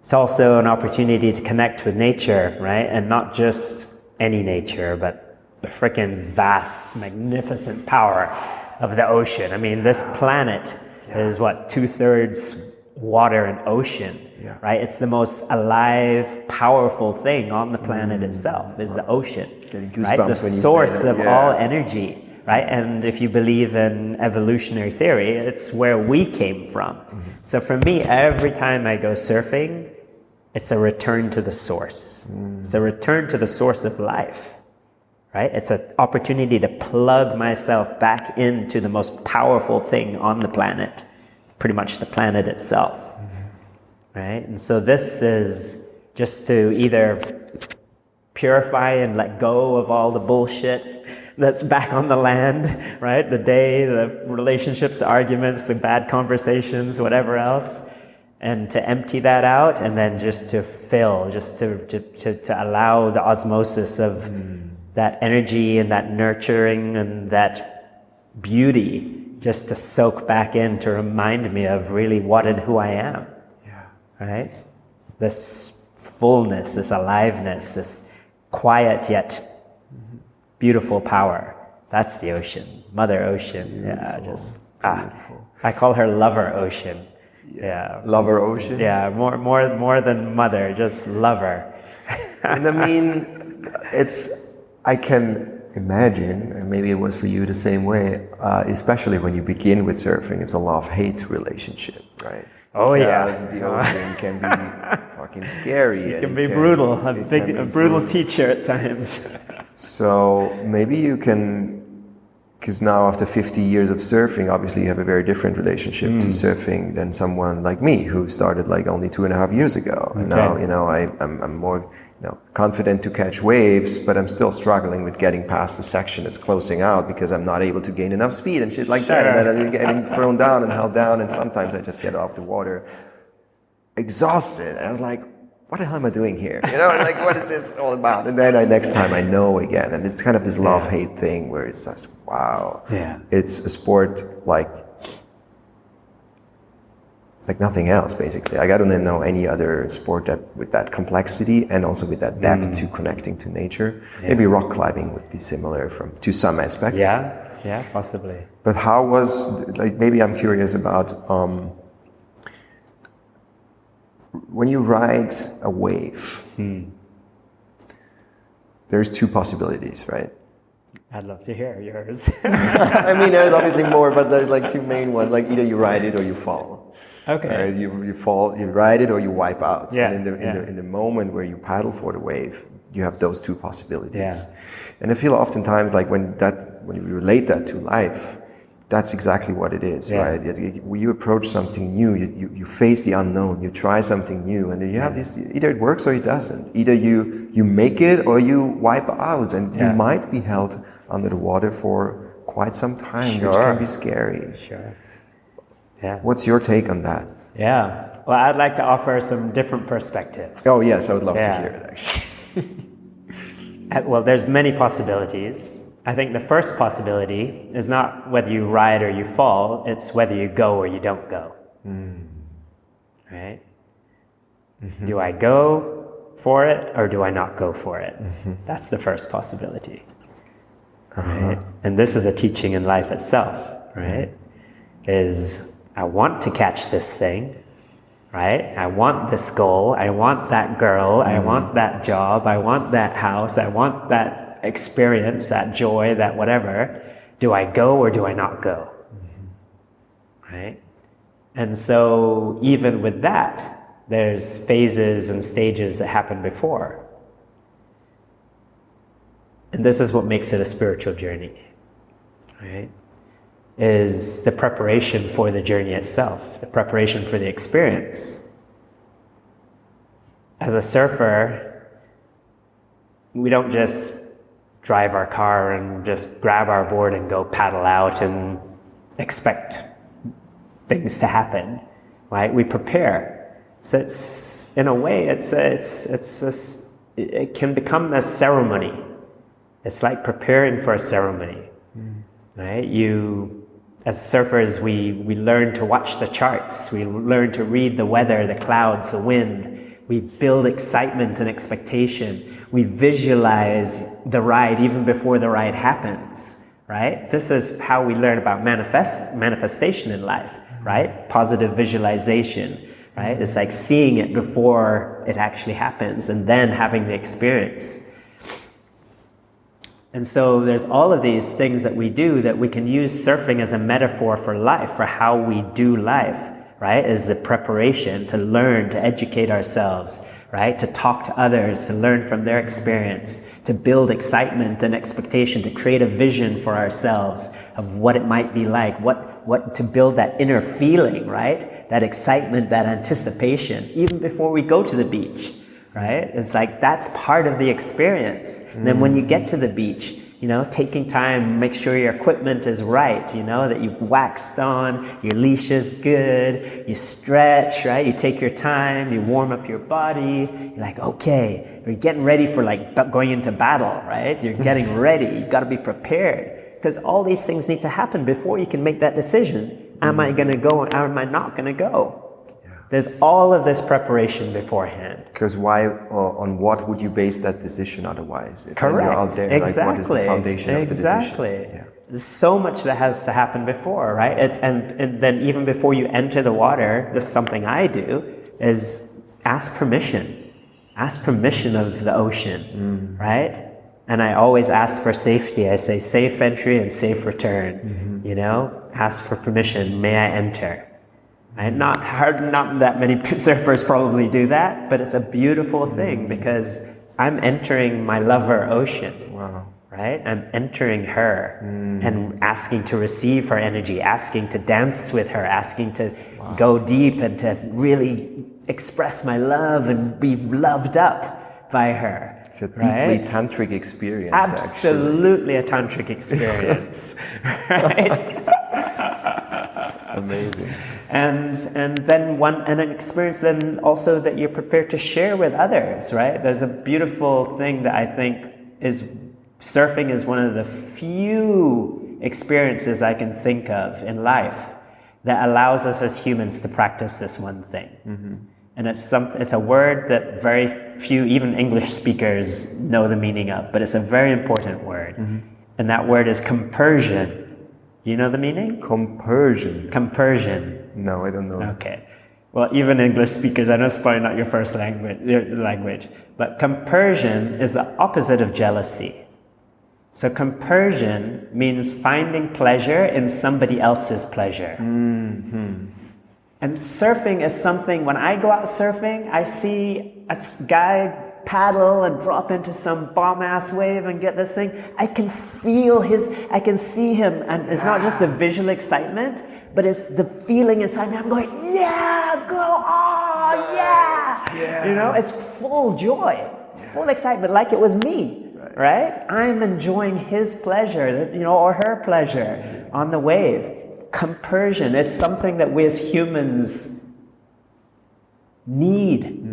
Speaker 1: It's also an opportunity to connect with nature, right? And not just any nature, but the freaking vast, magnificent power of the ocean. I mean, this planet is what, 2/3 water and ocean, right? It's the most alive, powerful thing on the planet itself is the ocean, right? The source of all energy, right? And if you believe in evolutionary theory, it's where we came from. So for me, every time I go surfing, it's a return to the source. It's a return to the source of life. Right? It's an opportunity to plug myself back into the most powerful thing on the planet, pretty much the planet itself. Right? And so this is just to either purify and let go of all the bullshit that's back on the land, right? The relationships, the arguments, the bad conversations, whatever else, and to empty that out and then just to fill, just to allow the osmosis of that energy and that nurturing and that beauty just to soak back in to remind me of really what and who I am. Right? This fullness, this aliveness, this quiet yet beautiful power. That's the ocean, Mother Ocean. Beautiful. I call her Lover Ocean. Yeah.
Speaker 3: Lover Ocean?
Speaker 1: Yeah, more than mother, just lover.
Speaker 3: And I mean, I can imagine, and maybe it was for you the same way, especially when you begin with surfing, it's a love-hate relationship, right?
Speaker 1: Oh
Speaker 3: because the ocean can be fucking scary.
Speaker 1: It can be brutal, a brutal teacher at times.
Speaker 3: So maybe you can, because now after 50 years of surfing, obviously you have a very different relationship to surfing than someone like me who started like only 2.5 years ago. And now, I'm more confident to catch waves, but I'm still struggling with getting past the section that's closing out because I'm not able to gain enough speed and shit like that. And then I'm getting thrown down and held down, and sometimes I just get off the water exhausted. And I was like, what the hell am I doing here? Like, what is this all about? And then next time I know again. And it's kind of this love-hate thing where it's just, wow.
Speaker 1: Yeah.
Speaker 3: It's a sport like like nothing else, basically. I don't know any other sport that with that complexity and also with that depth to connecting to nature. Yeah. Maybe rock climbing would be similar to some aspects.
Speaker 1: Yeah, possibly.
Speaker 3: But how was, like, maybe I'm curious about when you ride a wave, there's two possibilities, right?
Speaker 1: I'd love to hear yours.
Speaker 3: I mean, there's obviously more, but there's like two main ones. Like either you ride it or you fall.
Speaker 1: Okay.
Speaker 3: You fall, you ride it or you wipe out.
Speaker 1: Yeah.
Speaker 3: And in the moment where you paddle for the wave, you have those two possibilities.
Speaker 1: Yeah.
Speaker 3: And I feel oftentimes like when you relate that to life, that's exactly what it is, right? When you approach something new, you face the unknown, you try something new, and then you have this, either it works or it doesn't. Either you make it or you wipe out, and you might be held under the water for quite some time, which can be scary.
Speaker 1: Sure. Yeah.
Speaker 3: What's your take on that?
Speaker 1: Yeah. Well, I'd like to offer some different perspectives.
Speaker 3: Oh yes, I would love to hear it, actually.
Speaker 1: Well, there's many possibilities. I think the first possibility is not whether you ride or you fall, it's whether you go or you don't go. Right? Do I go for it or do I not go for it? That's the first possibility. Right? And this is a teaching in life itself, right? Is I want to catch this thing, right? I want this goal, I want that girl, I want that job, I want that house, I want that experience, that joy, that whatever. Do I go or do I not go? Right? And so even with that, there's phases and stages that happen before. And this is what makes it a spiritual journey, right? Is the preparation for the journey itself, the preparation for the experience. As a surfer, we don't just drive our car and just grab our board and go paddle out and expect things to happen, right? We prepare. So it's, in a way, it can become a ceremony. It's like preparing for a ceremony, right? As surfers, we learn to watch the charts. We learn to read the weather, the clouds, the wind. We build excitement and expectation. We visualize the ride even before the ride happens, right? This is how we learn about manifestation in life, right? Positive visualization, right? It's like seeing it before it actually happens and then having the experience. And so there's all of these things that we do that we can use surfing as a metaphor for life, for how we do life, right? Is the preparation to learn, to educate ourselves, right? To talk to others, to learn from their experience, to build excitement and expectation, to create a vision for ourselves of what it might be like, what to build that inner feeling, right? That excitement, that anticipation, even before we go to the beach, right? It's like that's part of the experience. And then when you get to the beach, taking time, make sure your equipment is right, that you've waxed on, your leash is good, you stretch, right? You take your time, you warm up your body. You're like, okay, you're getting ready for going into battle, right? You're getting ready. You got to be prepared because all these things need to happen before you can make that decision. Am I going to go or am I not going to go? There's all of this preparation beforehand.
Speaker 3: Because why, on what would you base that decision otherwise? If
Speaker 1: Correct.
Speaker 3: You're out there,
Speaker 1: exactly.
Speaker 3: What is the foundation of the decision?
Speaker 1: Exactly. Yeah. There's so much that has to happen before, right? And then even before you enter the water, this is something I do, is ask permission. Ask permission of the ocean, right? And I always ask for safety. I say safe entry and safe return, Ask for permission. May I enter? Not that many surfers probably do that, but it's a beautiful thing because I'm entering my lover ocean, right? I'm entering her and asking to receive her energy, asking to dance with her, asking to go deep and to really express my love and be loved up by her.
Speaker 3: It's a deeply tantric experience.
Speaker 1: Absolutely a tantric experience, right?
Speaker 3: Amazing.
Speaker 1: And then an experience then also that you're prepared to share with others, right? There's a beautiful thing that I think is surfing is one of the few experiences I can think of in life that allows us as humans to practice this one thing. And it's a word that very few, even English speakers, know the meaning of, but it's a very important word. And that word is compersion. Do you know the meaning?
Speaker 3: Compersion.
Speaker 1: Compersion.
Speaker 3: No, I don't know.
Speaker 1: Okay. Well, even English speakers, I know it's probably not your first language, but compersion is the opposite of jealousy. So compersion means finding pleasure in somebody else's pleasure. And surfing is something, when I go out surfing, I see a guy paddle and drop into some bomb-ass wave and get this thing. I can feel I can see him, and it's not just the visual excitement, but it's the feeling inside me. I'm going, yeah, go, oh, yeah. You know, it's full joy, full excitement, like it was me, right? I'm enjoying his pleasure, you know, or her pleasure on the wave. Compersion, it's something that we as humans need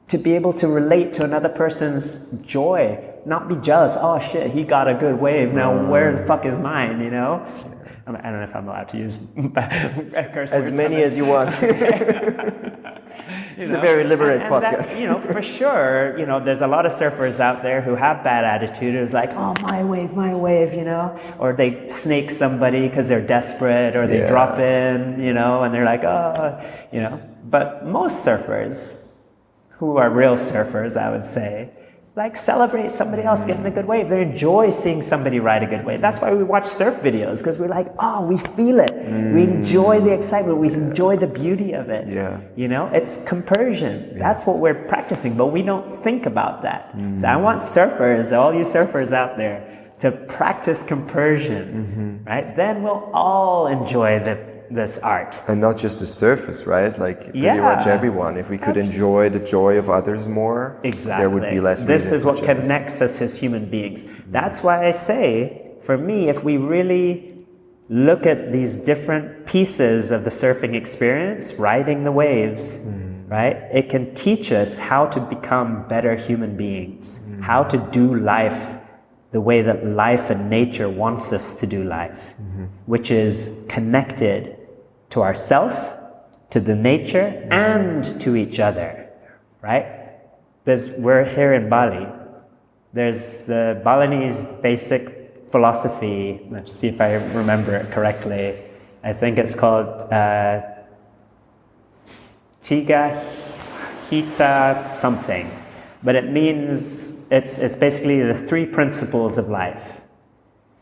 Speaker 1: to be able to relate to another person's joy, not be jealous. Oh shit, he got a good wave, now where the fuck is mine, you know? I don't know if I'm allowed to use curse words.
Speaker 3: As many as you want. It's a very liberate podcast.
Speaker 1: That's, you know, for sure, you know, there's a lot of surfers out there who have bad attitude. It's like, oh, my wave, you know, or they snake somebody because they're desperate, or they drop in, you know, and they're like, oh, you know. But most surfers, who are real surfers, I would say, like celebrate somebody else getting a good wave. They enjoy seeing somebody ride a good wave. That's why we watch surf videos, because we're like, oh, we feel it. We enjoy the excitement. We enjoy the beauty of it. You know, it's compersion. That's what we're practicing, but we don't think about that. So I want surfers, all you surfers out there, to practice compersion, right? Then we'll all enjoy this art.
Speaker 3: And not just the surface, right? Like pretty much everyone. If we could enjoy the joy of others more, there would be less reason.
Speaker 1: This is what connects us as human beings. That's why I say, for me, if we really look at these different pieces of the surfing experience, riding the waves, right? It can teach us how to become better human beings, how to do life the way that life and nature wants us to do life, which is connected to ourself, to the nature, and to each other, right? We're here in Bali. There's the Balinese basic philosophy. Let's see if I remember it correctly. I think it's called Tiga Hita something. But it means, it's basically the 3 principles of life.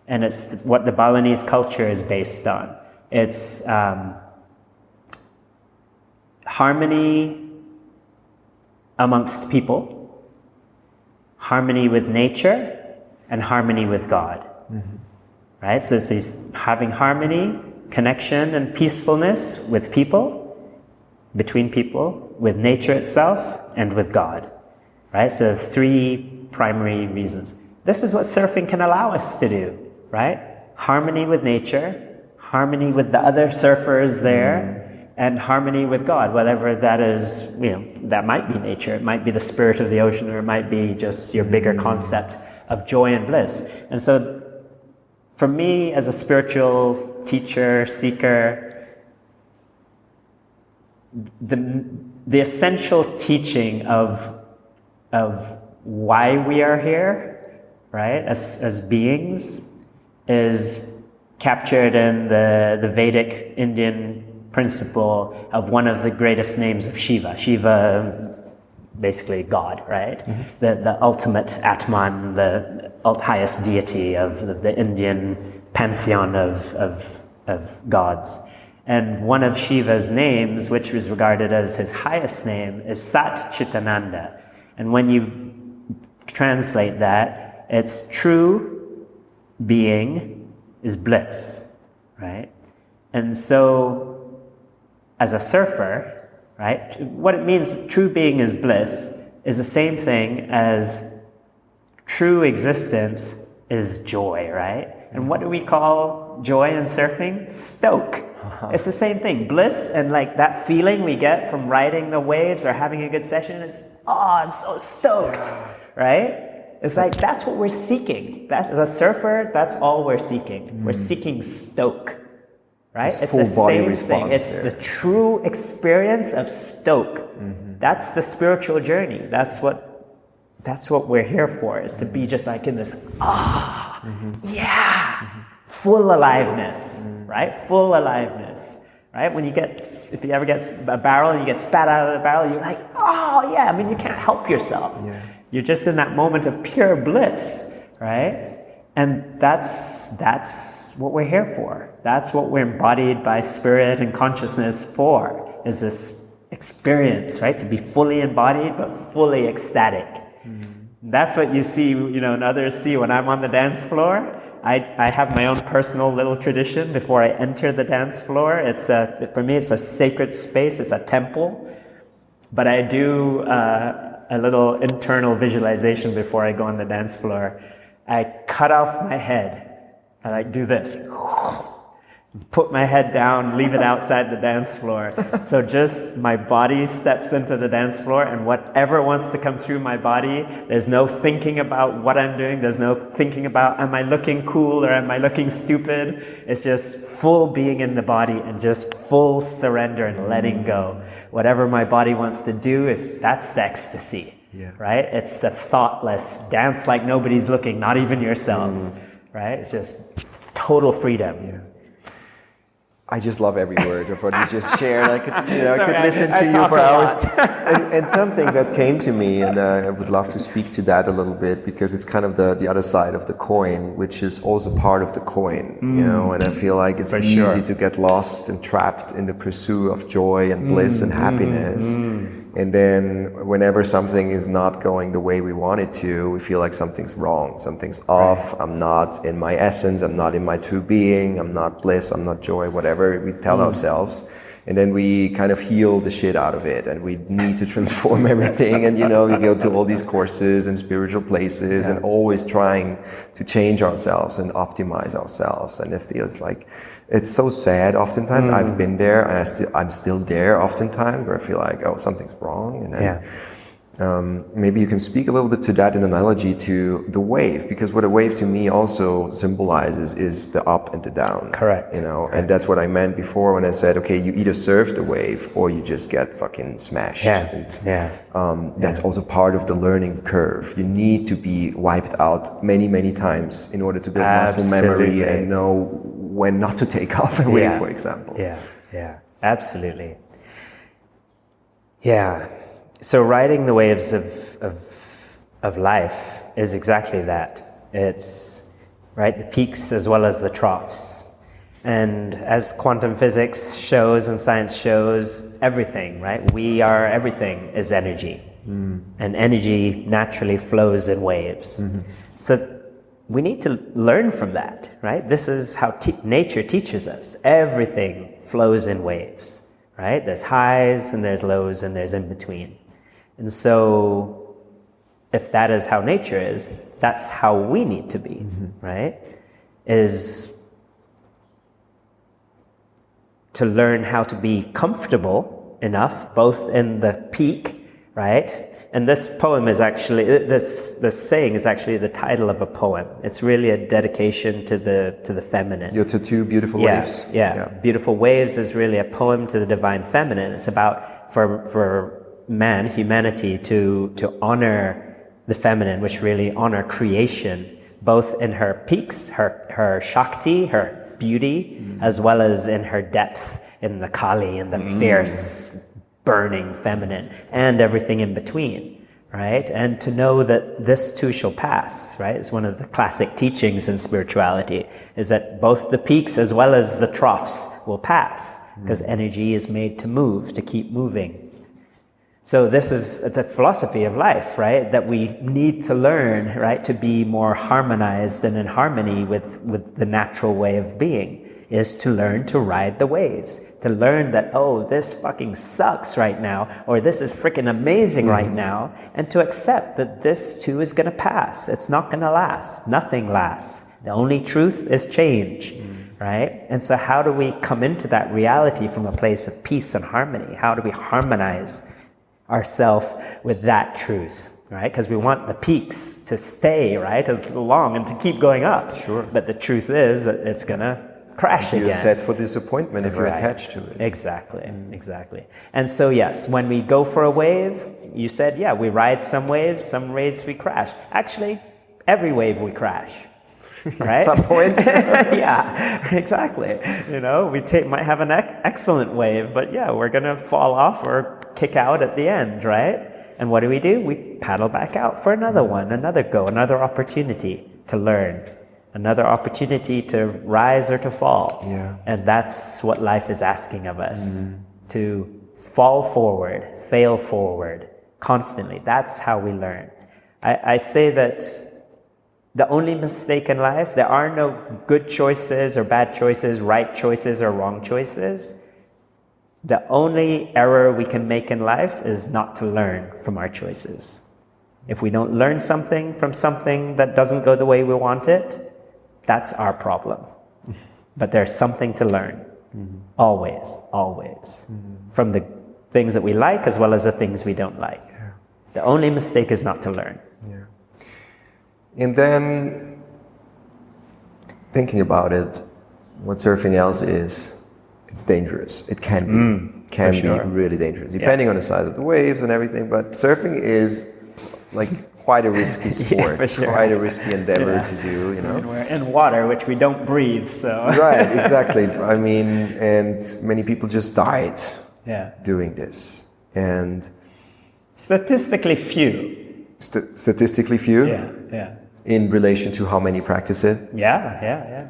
Speaker 1: And it's what the Balinese culture is based on. It's harmony amongst people, harmony with nature, and harmony with God. Right? So it's having harmony, connection, and peacefulness with people, between people, with nature itself, and with God. Right? So 3 primary reasons. This is what surfing can allow us to do, right? Harmony with nature, harmony with the other surfers there, and harmony with God, whatever that is. You know, that might be nature, it might be the spirit of the ocean, or it might be just your bigger concept of joy and bliss. And so for me, as a spiritual teacher, seeker, the essential teaching of why we are here, right, as beings, is captured in the Vedic Indian principle of one of the greatest names of Shiva. Shiva, basically God, right? The ultimate Atman, the highest deity of the Indian pantheon of gods. And one of Shiva's names, which was regarded as his highest name, is Sat Chitananda. And when you translate that, it's true being is bliss, right? And so, as a surfer, right, what it means, true being is bliss, is the same thing as true existence is joy, right? And what do we call joy in surfing? Stoke. It's the same thing. Bliss and like that feeling we get from riding the waves or having a good session is, oh, I'm so stoked, right? It's like, that's what we're seeking. As a surfer, that's all we're seeking. We're seeking stoke, right?
Speaker 3: It's
Speaker 1: It's
Speaker 3: full
Speaker 1: the
Speaker 3: body
Speaker 1: same thing.
Speaker 3: response
Speaker 1: It's
Speaker 3: there.
Speaker 1: the true experience of stoke. That's the spiritual journey. That's what we're here for, is to be just like in this, full aliveness, right? Full aliveness, right? If you ever get a barrel and you get spat out of the barrel, you're like, oh yeah, I mean, you can't help yourself.
Speaker 2: Yeah.
Speaker 1: You're just in that moment of pure bliss, right? And that's what we're here for. That's what we're embodied by spirit and consciousness for, is this experience, right? To be fully embodied, but fully ecstatic. That's what you see, and others see when I'm on the dance floor. I have my own personal little tradition before I enter the dance floor. For me, it's a sacred space. It's a temple. But I do a little internal visualization before I go on the dance floor. I cut off my head. I do this. Put my head down, leave it outside the dance floor. So just my body steps into the dance floor, and whatever wants to come through my body, there's no thinking about what I'm doing. There's no thinking about, am I looking cool or am I looking stupid? It's just full being in the body and just full surrender and letting go. Whatever my body wants to do, that's the ecstasy, right? It's the thoughtless dance like nobody's looking, not even yourself, right? It's just total freedom.
Speaker 3: Yeah. I just love every word of what you just shared. I could listen to you for hours. and something that came to me, and I would love to speak to that a little bit, because it's kind of the other side of the coin, which is also part of the coin, and I feel like it's easy to get lost and trapped in the pursuit of joy and bliss and happiness. And then whenever something is not going the way we want it to, we feel like something's wrong, something's off, I'm not in my essence, I'm not in my true being, I'm not bliss, I'm not joy, whatever we tell ourselves. And then we kind of heal the shit out of it, and we need to transform everything. And we go to all these courses and spiritual places and always trying to change ourselves and optimize ourselves. And it feels like, it's so sad oftentimes. I've been there, and I'm still there oftentimes, where I feel like, oh, something's wrong. And then maybe you can speak a little bit to that in analogy to the wave, because what a wave to me also symbolizes is the up and the down.
Speaker 1: Correct.
Speaker 3: And that's what I meant before when I said, okay, you either surf the wave or you just get fucking smashed. That's also part of the learning curve. You need to be wiped out many, many times in order to build muscle memory and know when not to take off a wave, for example.
Speaker 1: Yeah, absolutely. Yeah. So riding the waves of life is exactly that. It's right, the peaks as well as the troughs. And as quantum physics shows and science shows, everything, right? Everything is energy. And energy naturally flows in waves. So we need to learn from that, right? This is how nature teaches us. Everything flows in waves, right? There's highs and there's lows and there's in between. And so if that is how nature is, that's how we need to be, right? Is to learn how to be comfortable enough, both in the peak, right? And this poem is actually, this saying is actually the title of a poem. It's really a dedication to the feminine.
Speaker 3: Your two beautiful waves.
Speaker 1: Yeah. Beautiful Waves is really a poem to the divine feminine. It's about, for humanity, to honor the feminine, which really honor creation, both in her peaks, her Shakti, her beauty, as well as in her depth, in the Kali, in the fierce, burning feminine, and everything in between, right? And to know that this too shall pass, right? It's one of the classic teachings in spirituality, is that both the peaks as well as the troughs will pass, because energy is made to move, to keep moving. So this is the philosophy of life, right? That we need to learn, right? To be more harmonized and in harmony with the natural way of being, is to learn to ride the waves, to learn that, oh, this fucking sucks right now, or this is freaking amazing right now, and to accept that this too is going to pass. It's not going to last. Nothing lasts. The only truth is change, right? And so how do we come into that reality from a place of peace and harmony? How do we harmonize ourselves with that truth? Right? Because we want the peaks to stay, right, as long and to keep going up.
Speaker 3: Sure.
Speaker 1: But the truth is that it's going to crash again.
Speaker 3: You're set for disappointment if you're attached to it.
Speaker 1: Exactly. And so yes, when we go for a wave, you said, yeah, we ride some waves we crash. Actually, every wave we crash. Right?
Speaker 3: At some point.
Speaker 1: Yeah, exactly. You know, we might have an excellent wave, but yeah, we're going to fall off or kick out at the end, right? And what do? We paddle back out for another one, another go, another opportunity to learn, another opportunity to rise or to fall.
Speaker 3: Yeah.
Speaker 1: And that's what life is asking of us, to fall forward, fail forward, constantly. That's how we learn. I say that the only mistake in life, there are no good choices or bad choices, right choices or wrong choices. The only error we can make in life is not to learn from our choices. If we don't learn something from something that doesn't go the way we want it, that's our problem. But there's something to learn. Always. From the things that we like as well as the things we don't like. Yeah. The only mistake is not to learn.
Speaker 3: Yeah. And then, thinking about it, what surfing else is, it's dangerous. It can be really dangerous, depending on the size of the waves and everything. But surfing is like quite a risky sport, quite a risky endeavor to do, you know.
Speaker 1: And we're in water, which we don't breathe, so.
Speaker 3: Right, exactly. I mean, and many people just died doing this. And
Speaker 1: statistically few.
Speaker 3: Statistically few?
Speaker 1: Yeah.
Speaker 3: In relation to how many practice it?
Speaker 1: Yeah.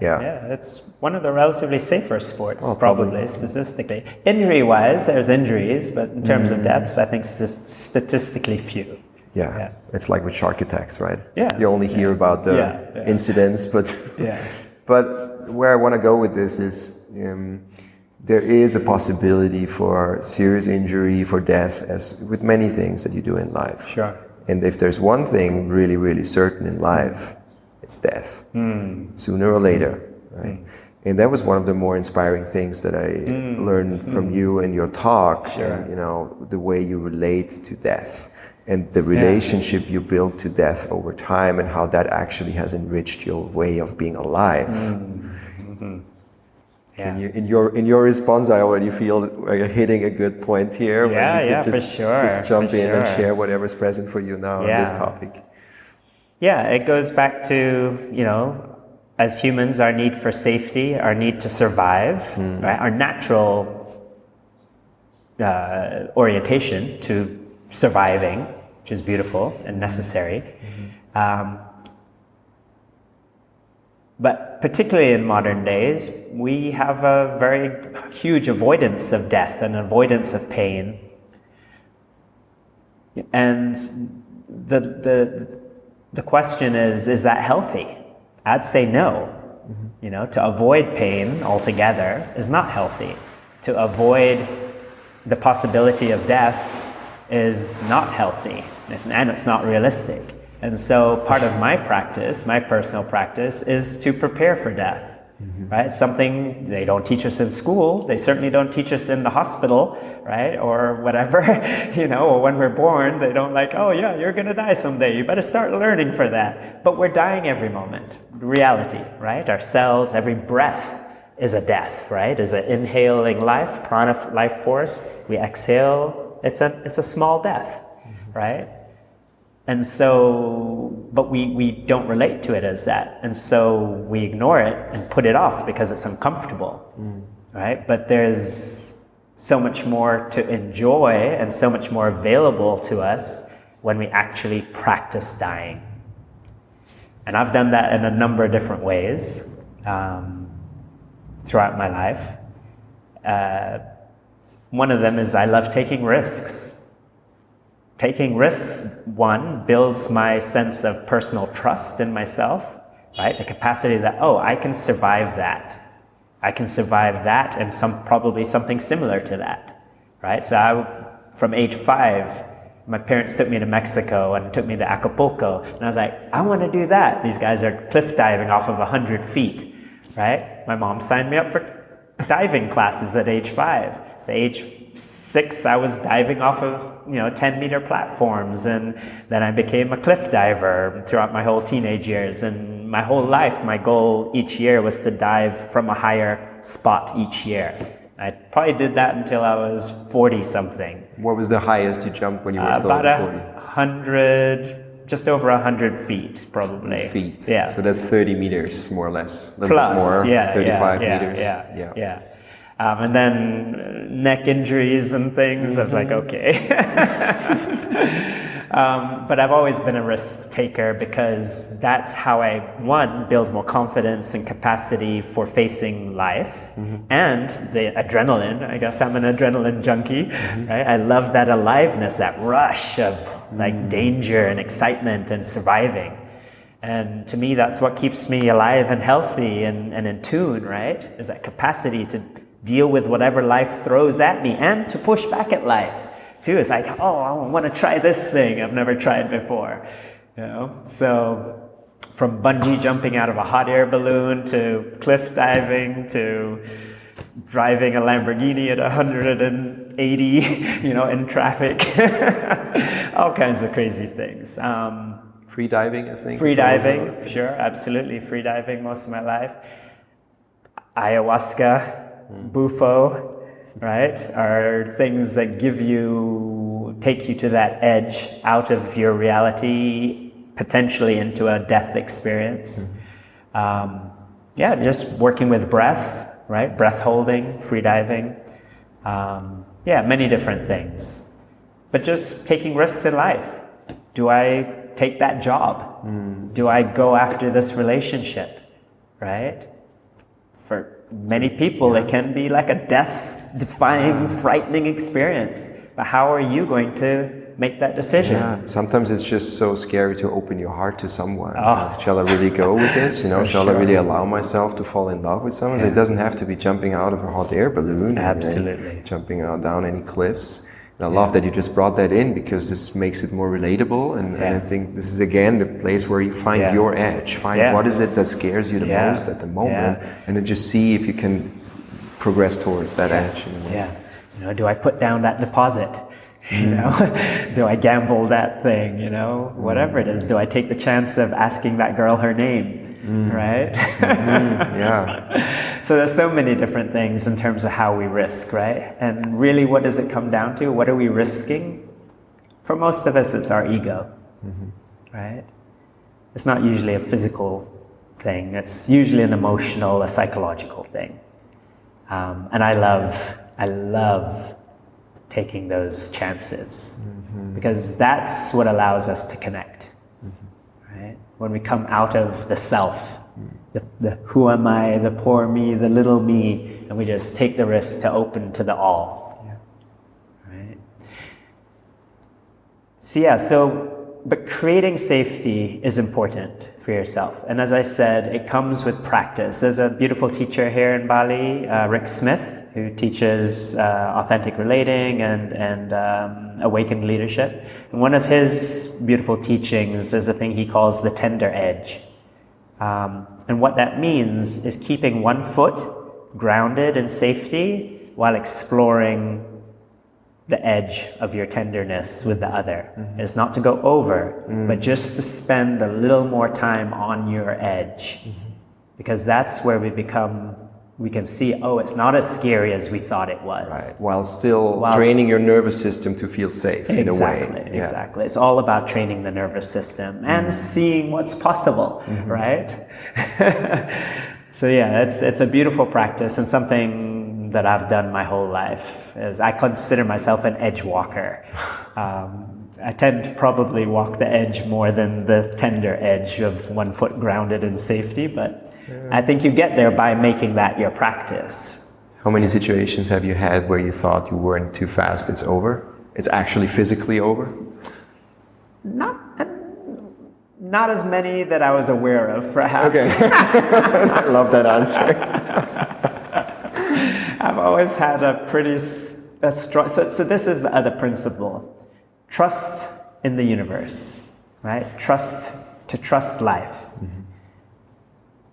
Speaker 1: It's one of the relatively safer sports, probably statistically. Injury-wise, there's injuries, but in terms of deaths, I think statistically few.
Speaker 3: Yeah, it's like with shark attacks, right?
Speaker 1: Yeah.
Speaker 3: You only hear about the incidents, but but where I want to go with this is there is a possibility for serious injury, for death, as with many things that you do in life.
Speaker 1: Sure.
Speaker 3: And if there's one thing really, really certain in life, it's death, sooner or later, right? And that was one of the more inspiring things that I learned from you and your talk, and you know, the way you relate to death and the relationship you build to death over time, and how that actually has enriched your way of being alive. Yeah. In your response, I already feel that we're hitting a good point here. Just jump in and share whatever's present for you now on this topic.
Speaker 1: Yeah, it goes back to, you know, as humans, our need for safety, our need to survive, right? Our natural orientation to surviving, which is beautiful and necessary. But particularly in modern days, we have a very huge avoidance of death and avoidance of pain. And the question is that healthy? I'd say no. You know, to avoid pain altogether is not healthy. To avoid the possibility of death is not healthy, and it's not realistic. And so part of my practice, my personal practice, is to prepare for death, right? Something they don't teach us in school. They certainly don't teach us in the hospital, right? Or whatever, you know, or when we're born, they don't like, oh yeah, you're going to die someday. You better start learning for that. But we're dying every moment. Reality, right? Our cells, every breath is a death, right? Is an inhaling life, prana life force. We exhale. It's a small death, right? And so, but we don't relate to it as that. And so we ignore it and put it off because it's uncomfortable, right? But there's so much more to enjoy and so much more available to us when we actually practice dying. And I've done that in a number of different ways throughout my life. One of them is I love taking risks. Taking risks, one, builds my sense of personal trust in myself, right? The capacity that, oh, I can survive that. I can survive that and probably something similar to that, right? So from age 5, my parents took me to Mexico and took me to Acapulco. And I was like, I want to do that. These guys are cliff diving off of 100 feet, right? My mom signed me up for diving classes at age 5. So age 6, I was diving off of 10-meter platforms, and then I became a cliff diver throughout my whole teenage years. And my whole life, my goal each year was to dive from a higher spot each year. I probably did that until I was 40-something.
Speaker 3: What was the highest you jumped when you were still
Speaker 1: About
Speaker 3: 40?
Speaker 1: 100, just over 100 feet, probably.
Speaker 3: Feet.
Speaker 1: Yeah.
Speaker 3: So that's 30 meters, more or less. A little
Speaker 1: Plus,
Speaker 3: bit more,
Speaker 1: yeah,
Speaker 3: 35
Speaker 1: yeah,
Speaker 3: meters.
Speaker 1: Yeah. And then neck injuries and things. I was like, okay. But I've always been a risk taker because that's how I, one, build more confidence and capacity for facing life, and the adrenaline. I guess I'm an adrenaline junkie, right? I love that aliveness, that rush of like danger and excitement and surviving. And to me, that's what keeps me alive and healthy and in tune, right? Is that capacity to deal with whatever life throws at me and to push back at life. Too. It's like, oh, I want to try this thing I've never tried before, you know. So, from bungee jumping out of a hot air balloon to cliff diving to driving a Lamborghini at 180, you know, in traffic, all kinds of crazy things.
Speaker 3: Free diving, I think.
Speaker 1: Free diving, sure, absolutely. Free diving most of my life. Ayahuasca, bufo. Right, are things that take you to that edge out of your reality, potentially into a death experience. Just working with breath, right? Breath holding, free diving. Many different things. But just taking risks in life. Do I take that job? Do I go after this relationship? Right? For many people, it can be like a death-defying, frightening experience. But how are you going to make that decision?
Speaker 3: Yeah, sometimes it's just so scary to open your heart to someone.
Speaker 1: Oh.
Speaker 3: Shall I really go with this? You know, shall I
Speaker 1: sure.
Speaker 3: really allow myself to fall in love with someone?
Speaker 1: Yeah.
Speaker 3: It doesn't have to be jumping out of a hot air balloon.
Speaker 1: Absolutely.
Speaker 3: And jumping down any cliffs. And I love that you just brought that in because this makes it more relatable. And I think this is again the place where you find your edge. Find what is it that scares you the most at the moment, and then just see if you can progress towards that edge.
Speaker 1: You know, do I put down that deposit? You know, do I gamble that thing? You know, whatever it is. Do I take the chance of asking that girl her name? Right? So there's so many different things in terms of how we risk, right? And really, what does it come down to? What are we risking? For most of us, it's our ego, right? It's not usually a physical thing. It's usually an emotional, a psychological thing. And I love taking those chances because that's what allows us to connect, right? When we come out of the self, the who am I, the poor me, the little me, and we just take the risk to open to the all, right? But creating safety is important for yourself. And as I said, it comes with practice. There's a beautiful teacher here in Bali, Rick Smith, who teaches authentic relating and awakened leadership. And one of his beautiful teachings is a thing he calls the tender edge. And what that means is keeping one foot grounded in safety while exploring the edge of your tenderness with the other. It's not to go over, but just to spend a little more time on your edge. Because that's where we can see, oh, it's not as scary as we thought it was.
Speaker 3: Right. While still training your nervous system to feel safe in a way.
Speaker 1: Exactly. It's all about training the nervous system and seeing what's possible, right? So it's a beautiful practice and something that I've done my whole life. Is I consider myself an edge walker. I tend to probably walk the edge more than the tender edge of 1 foot grounded in safety, but I think you get there by making that your practice.
Speaker 3: How many situations have you had where you thought you weren't too fast, it's over? It's actually physically over?
Speaker 1: Not as many that I was aware of, perhaps.
Speaker 3: Okay. I love that answer.
Speaker 1: I've always had a strong... So this is the other principle. Trust in the universe, right? To trust life.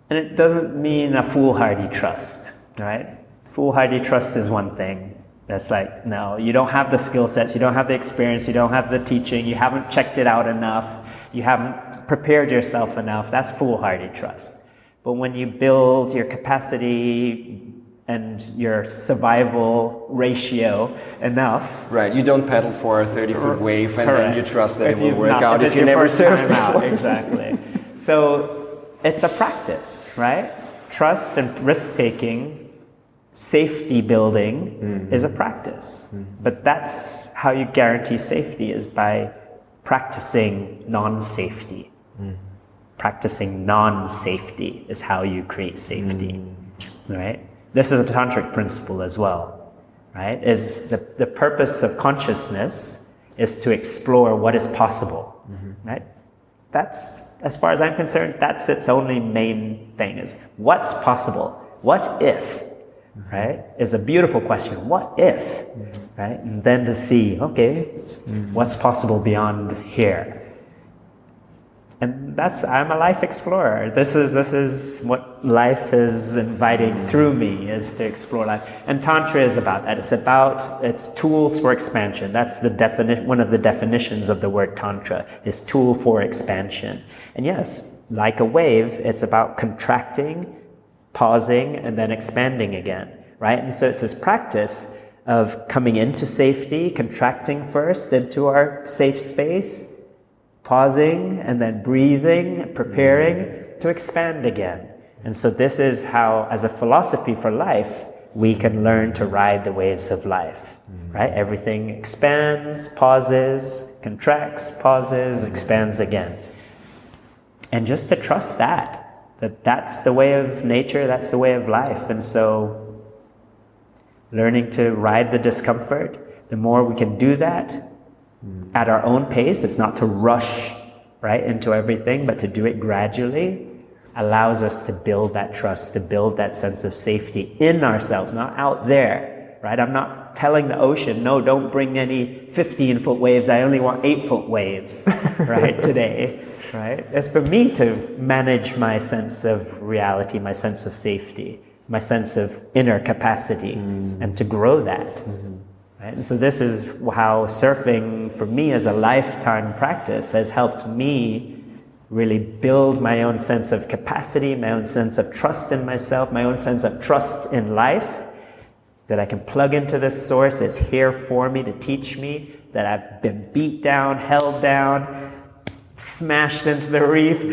Speaker 1: And it doesn't mean a foolhardy trust, right? Foolhardy trust is one thing. That's like, no, you don't have the skill sets, you don't have the experience, you don't have the teaching, you haven't checked it out enough, you haven't prepared yourself enough. That's foolhardy trust. But when you build your capacity and your survival ratio enough.
Speaker 3: Right, you don't paddle for a 30-foot wave and then you trust that it will work out if you
Speaker 1: your
Speaker 3: never
Speaker 1: first
Speaker 3: surfed
Speaker 1: time
Speaker 3: before.
Speaker 1: out. Exactly. So it's a practice, right? Trust and risk-taking, safety building is a practice. But that's how you guarantee safety, is by practicing non-safety. Practicing non-safety is how you create safety, right? This is a tantric principle as well, right? Is the purpose of consciousness is to explore what is possible, right? That's, as far as I'm concerned, that's its only main thing, is what's possible? What if, right? Is a beautiful question. What if, right? And then to see, okay, what's possible beyond here? And I'm a life explorer. This is what life is inviting through me, is to explore life. And Tantra is about that. It's tools for expansion. That's the definition. One of the definitions of the word Tantra is tool for expansion. And yes, like a wave, it's about contracting, pausing, and then expanding again, right? And so it's this practice of coming into safety, contracting first into our safe space, pausing, and then breathing, preparing to expand again. And so this is how, as a philosophy for life, we can learn to ride the waves of life, right? Everything expands, pauses, contracts, pauses, expands again. And just to trust that's the way of nature, that's the way of life. And so learning to ride the discomfort, the more we can do that, at our own pace, it's not to rush right into everything, but to do it gradually, allows us to build that trust, to build that sense of safety in ourselves, not out there, right? I'm not telling the ocean, no, don't bring any 15-foot waves, I only want 8-foot waves, right, today, right? It's for me to manage my sense of reality, my sense of safety, my sense of inner capacity, and to grow that. Right? And so this is how surfing, for me as a lifetime practice, has helped me really build my own sense of capacity, my own sense of trust in myself, my own sense of trust in life, that I can plug into this source. It's here for me to teach me, that I've been beat down, held down, smashed into the reef,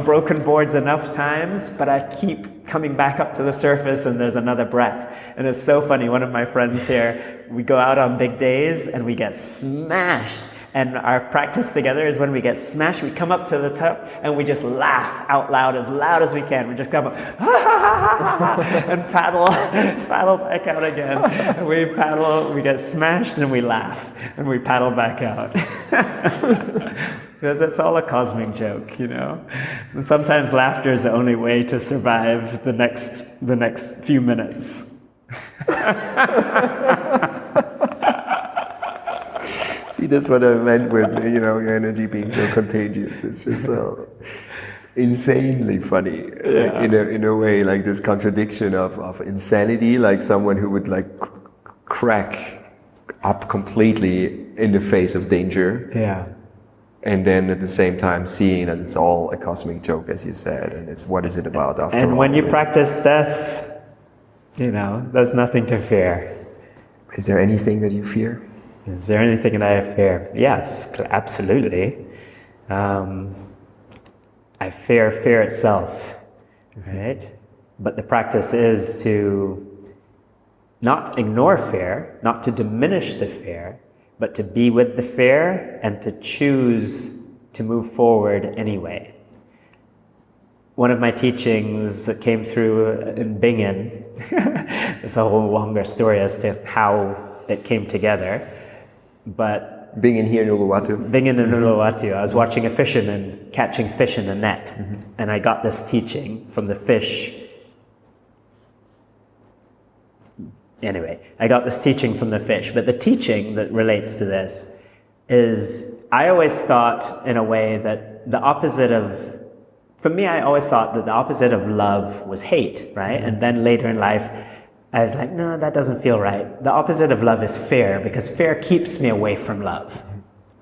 Speaker 1: broken boards enough times, but I keep coming back up to the surface and there's another breath. And it's so funny, one of my friends here, we go out on big days and we get smashed. And our practice together is when we get smashed, we come up to the top and we just laugh out loud as we can. We just come up, and paddle back out again. And we paddle, we get smashed and we laugh and we paddle back out. Because it's all a cosmic joke, And sometimes laughter is the only way to survive the next few minutes.
Speaker 3: See, that's what I meant with, your energy being so contagious. It's just so insanely funny, like, in a way, like this contradiction of insanity, like someone who would like crack up completely in the face of danger.
Speaker 1: Yeah.
Speaker 3: And then at the same time seeing that it's all a cosmic joke, as you said, and it's what is it about after all?
Speaker 1: And when you practice death, there's nothing to fear.
Speaker 3: Is there anything that you fear?
Speaker 1: Is there anything that I fear? Yes, absolutely. I fear itself, right? But the practice is to not ignore fear, not to diminish the fear, but to be with the fear and to choose to move forward anyway. One of my teachings that came through in Bingen, it's a whole longer story as to how it came together, but
Speaker 3: Bingen here in Uluwatu.
Speaker 1: Bingen in Uluwatu, I was watching a fisherman catching fish in a net, and I got this teaching from the fish. Anyway, I got this teaching from the fish, but the teaching that relates to this is, I always thought in a way that the opposite of, for me, I always thought that the opposite of love was hate, right? And then later in life, I was like, no, that doesn't feel right. The opposite of love is fear, because fear keeps me away from love,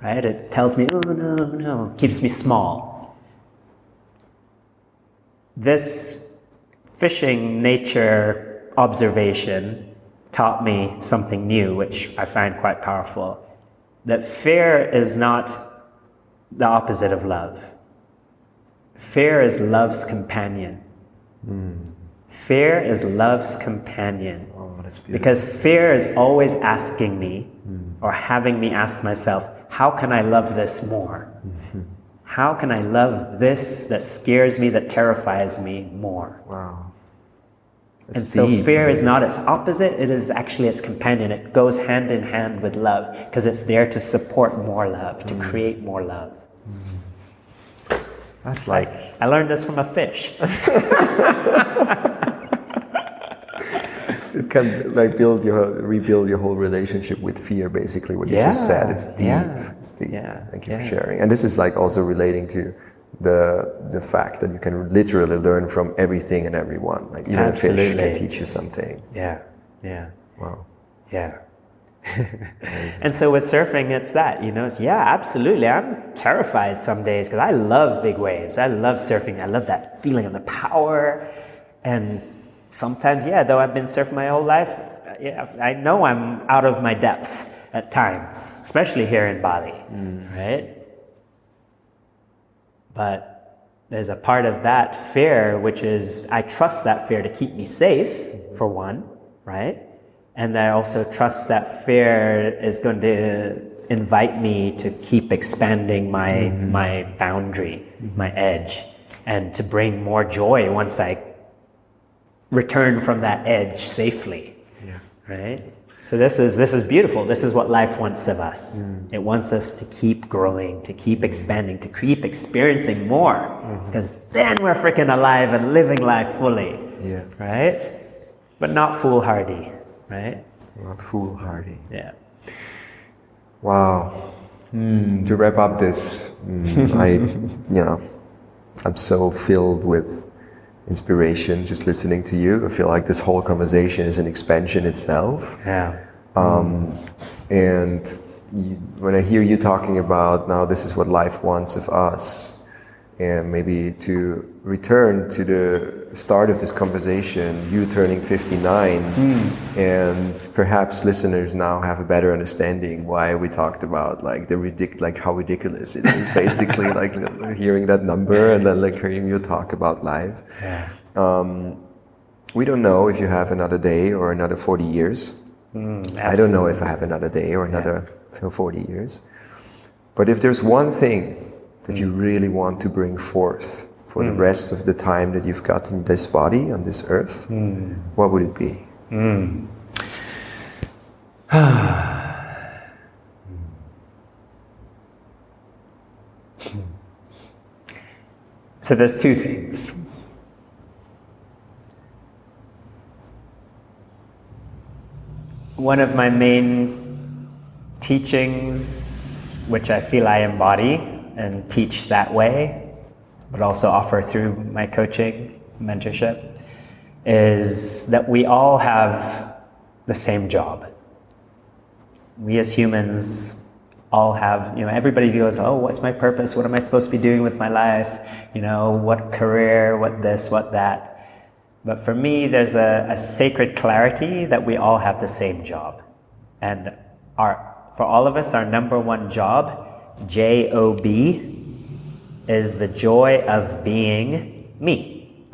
Speaker 1: right? It tells me, oh, no, keeps me small. This fishing nature observation taught me something new, which I find quite powerful. That fear is not the opposite of love. Fear is love's companion. Fear is love's companion.
Speaker 2: Oh, that's beautiful.
Speaker 1: Because fear is always asking me, or having me ask myself, how can I love this more? How can I love this that scares me, that terrifies me more?
Speaker 2: Wow.
Speaker 1: And so fear is not its opposite, it is actually its companion. It goes hand in hand with love, because it's there to support more love, to create more love.
Speaker 2: That's like...
Speaker 1: I learned this from a fish.
Speaker 3: It can like rebuild your whole relationship with fear, basically, what you just said. It's deep.
Speaker 1: Yeah.
Speaker 3: It's deep.
Speaker 1: Yeah.
Speaker 3: Thank you for sharing. And this is like also relating to the fact that you can literally learn from everything and everyone. Like even a fish can teach you something.
Speaker 1: Yeah.
Speaker 3: Wow.
Speaker 1: Yeah. And so with surfing, it's that, it's, absolutely. I'm terrified some days because I love big waves. I love surfing. I love that feeling of the power. And sometimes, though I've been surfing my whole life, I know I'm out of my depth at times, especially here in Bali, right? But there's a part of that fear, which is I trust that fear to keep me safe, for one, right? And I also trust that fear is going to invite me to keep expanding my boundary, my edge, and to bring more joy once I return from that edge safely, right? So this is beautiful. This is what life wants of us. It wants us to keep growing, to keep expanding, to keep experiencing more, because then we're freaking alive and living life fully, right? But not foolhardy. Right?
Speaker 3: Not foolhardy.
Speaker 1: Yeah.
Speaker 3: Wow. To wrap up this, I'm so filled with inspiration just listening to you. I feel like this whole conversation is an expansion itself.
Speaker 1: Yeah.
Speaker 3: And when I hear you talking about now this is what life wants of us, and maybe to return to the start of this conversation, you turning 59, and perhaps listeners now have a better understanding why we talked about like how ridiculous it is, basically, like hearing that number and then like hearing you talk about life. We don't know if you have another day or another 40 years. I don't know if I have another day or another 40 years. But if there's one thing that you really want to bring forth for the rest of the time that you've got in this body, on this earth, what would it be?
Speaker 1: So there's two things. One of my main teachings, which I feel I embody and teach that way, but also offer through my coaching, mentorship, is that we all have the same job. We as humans all have, everybody goes, oh, what's my purpose? What am I supposed to be doing with my life? What career, what this, what that. But for me, there's a sacred clarity that we all have the same job. And for all of us, our number one job, J-O-B, is the joy of being me.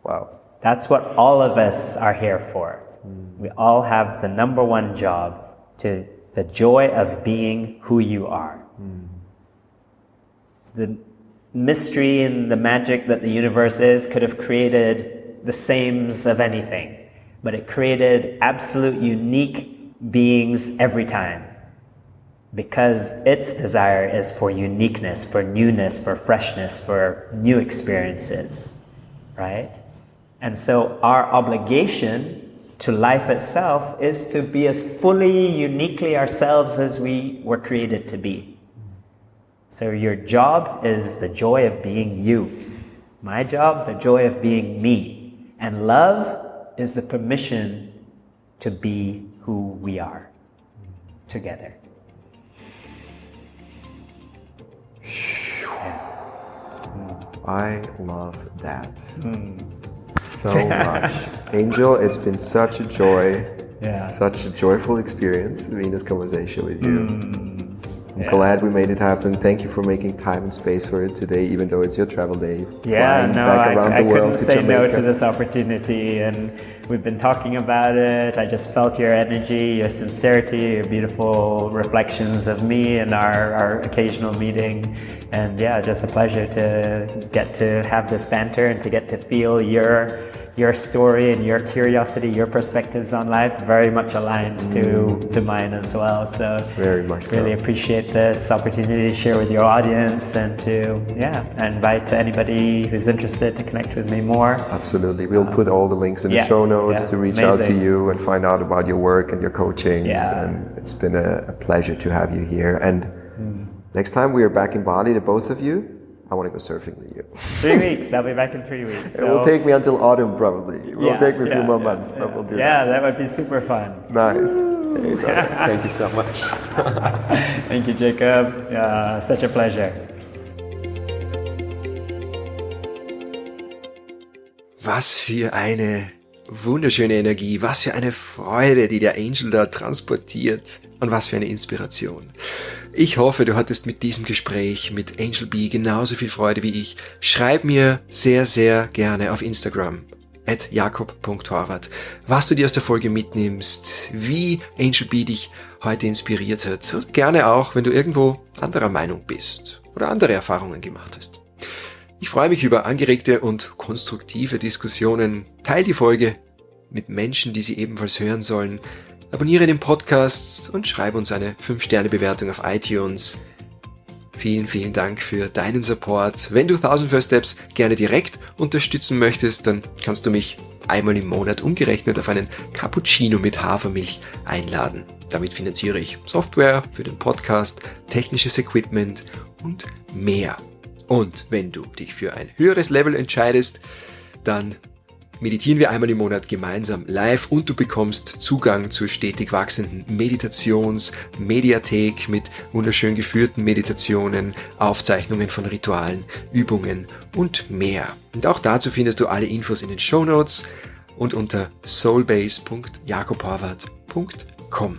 Speaker 3: Wow.
Speaker 1: That's what all of us are here for. We all have the number one job, to the joy of being who you are. The mystery and the magic that the universe is could have created the sames of anything, but it created absolute unique beings every time, because its desire is for uniqueness, for newness, for freshness, for new experiences, right? And so our obligation to life itself is to be as fully, uniquely ourselves as we were created to be. So your job is the joy of being you. My job, the joy of being me. And love is the permission to be who we are together.
Speaker 3: I love that so much. Angel, it's been such a joy, such a joyful experience being this conversation with you. I'm glad we made it happen. Thank you for making time and space for it today, even though it's your travel day.
Speaker 1: I couldn't say no to this opportunity, and we've been talking about it. I just felt your energy, your sincerity, your beautiful reflections of me and our occasional meeting. And yeah, just a pleasure to get to have this banter and to get to feel your story and your curiosity, your perspectives on life very much aligned to mine as well. So
Speaker 3: very much
Speaker 1: really appreciate this opportunity to share with your audience and to invite anybody who's interested to connect with me more.
Speaker 3: Absolutely. We'll put all the links in the show notes to reach out to you and find out about your work and your coaching. And it's been a pleasure to have you here. And next time we are back in Bali, the both of you, I want to go surfing with you.
Speaker 1: 3 weeks. I'll be back in 3 weeks.
Speaker 3: So. It will take me until autumn probably. It will take me a few more months, but we'll do that.
Speaker 1: Yeah, that would be super fun.
Speaker 3: Nice. Thank you so much.
Speaker 1: Thank you, Jacob. Such a pleasure.
Speaker 2: Was für eine wunderschöne Energie, was für eine Freude, die der Angel da transportiert und was für eine Inspiration. Ich hoffe, du hattest mit diesem Gespräch mit Angel B genauso viel Freude wie ich. Schreib mir sehr, sehr gerne auf Instagram @jakob.horvath, was du dir aus der Folge mitnimmst, wie Angel B dich heute inspiriert hat und gerne auch, wenn du irgendwo anderer Meinung bist oder andere Erfahrungen gemacht hast. Ich freue mich über angeregte und konstruktive Diskussionen. Teil die Folge mit Menschen, die sie ebenfalls hören sollen. Abonniere den Podcast und schreibe uns eine 5-Sterne-Bewertung auf iTunes. Vielen, vielen Dank für deinen Support. Wenn du 1000 First Steps gerne direkt unterstützen möchtest, dann kannst du mich einmal im Monat umgerechnet auf einen Cappuccino mit Hafermilch einladen. Damit finanziere ich Software für den Podcast, technisches Equipment und mehr. Und wenn du dich für ein höheres Level entscheidest, dann meditieren wir einmal im Monat gemeinsam live und du bekommst Zugang zur stetig wachsenden Meditationsmediathek mit wunderschön geführten Meditationen, Aufzeichnungen von Ritualen, Übungen und mehr. Und auch dazu findest du alle Infos in den Shownotes und unter soulbase.jakophorvath.com.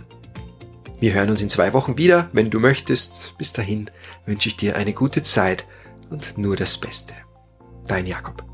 Speaker 2: Wir hören uns in 2 Wochen wieder, wenn du möchtest. Bis dahin wünsche ich dir eine gute Zeit und nur das Beste. Dein Jakob.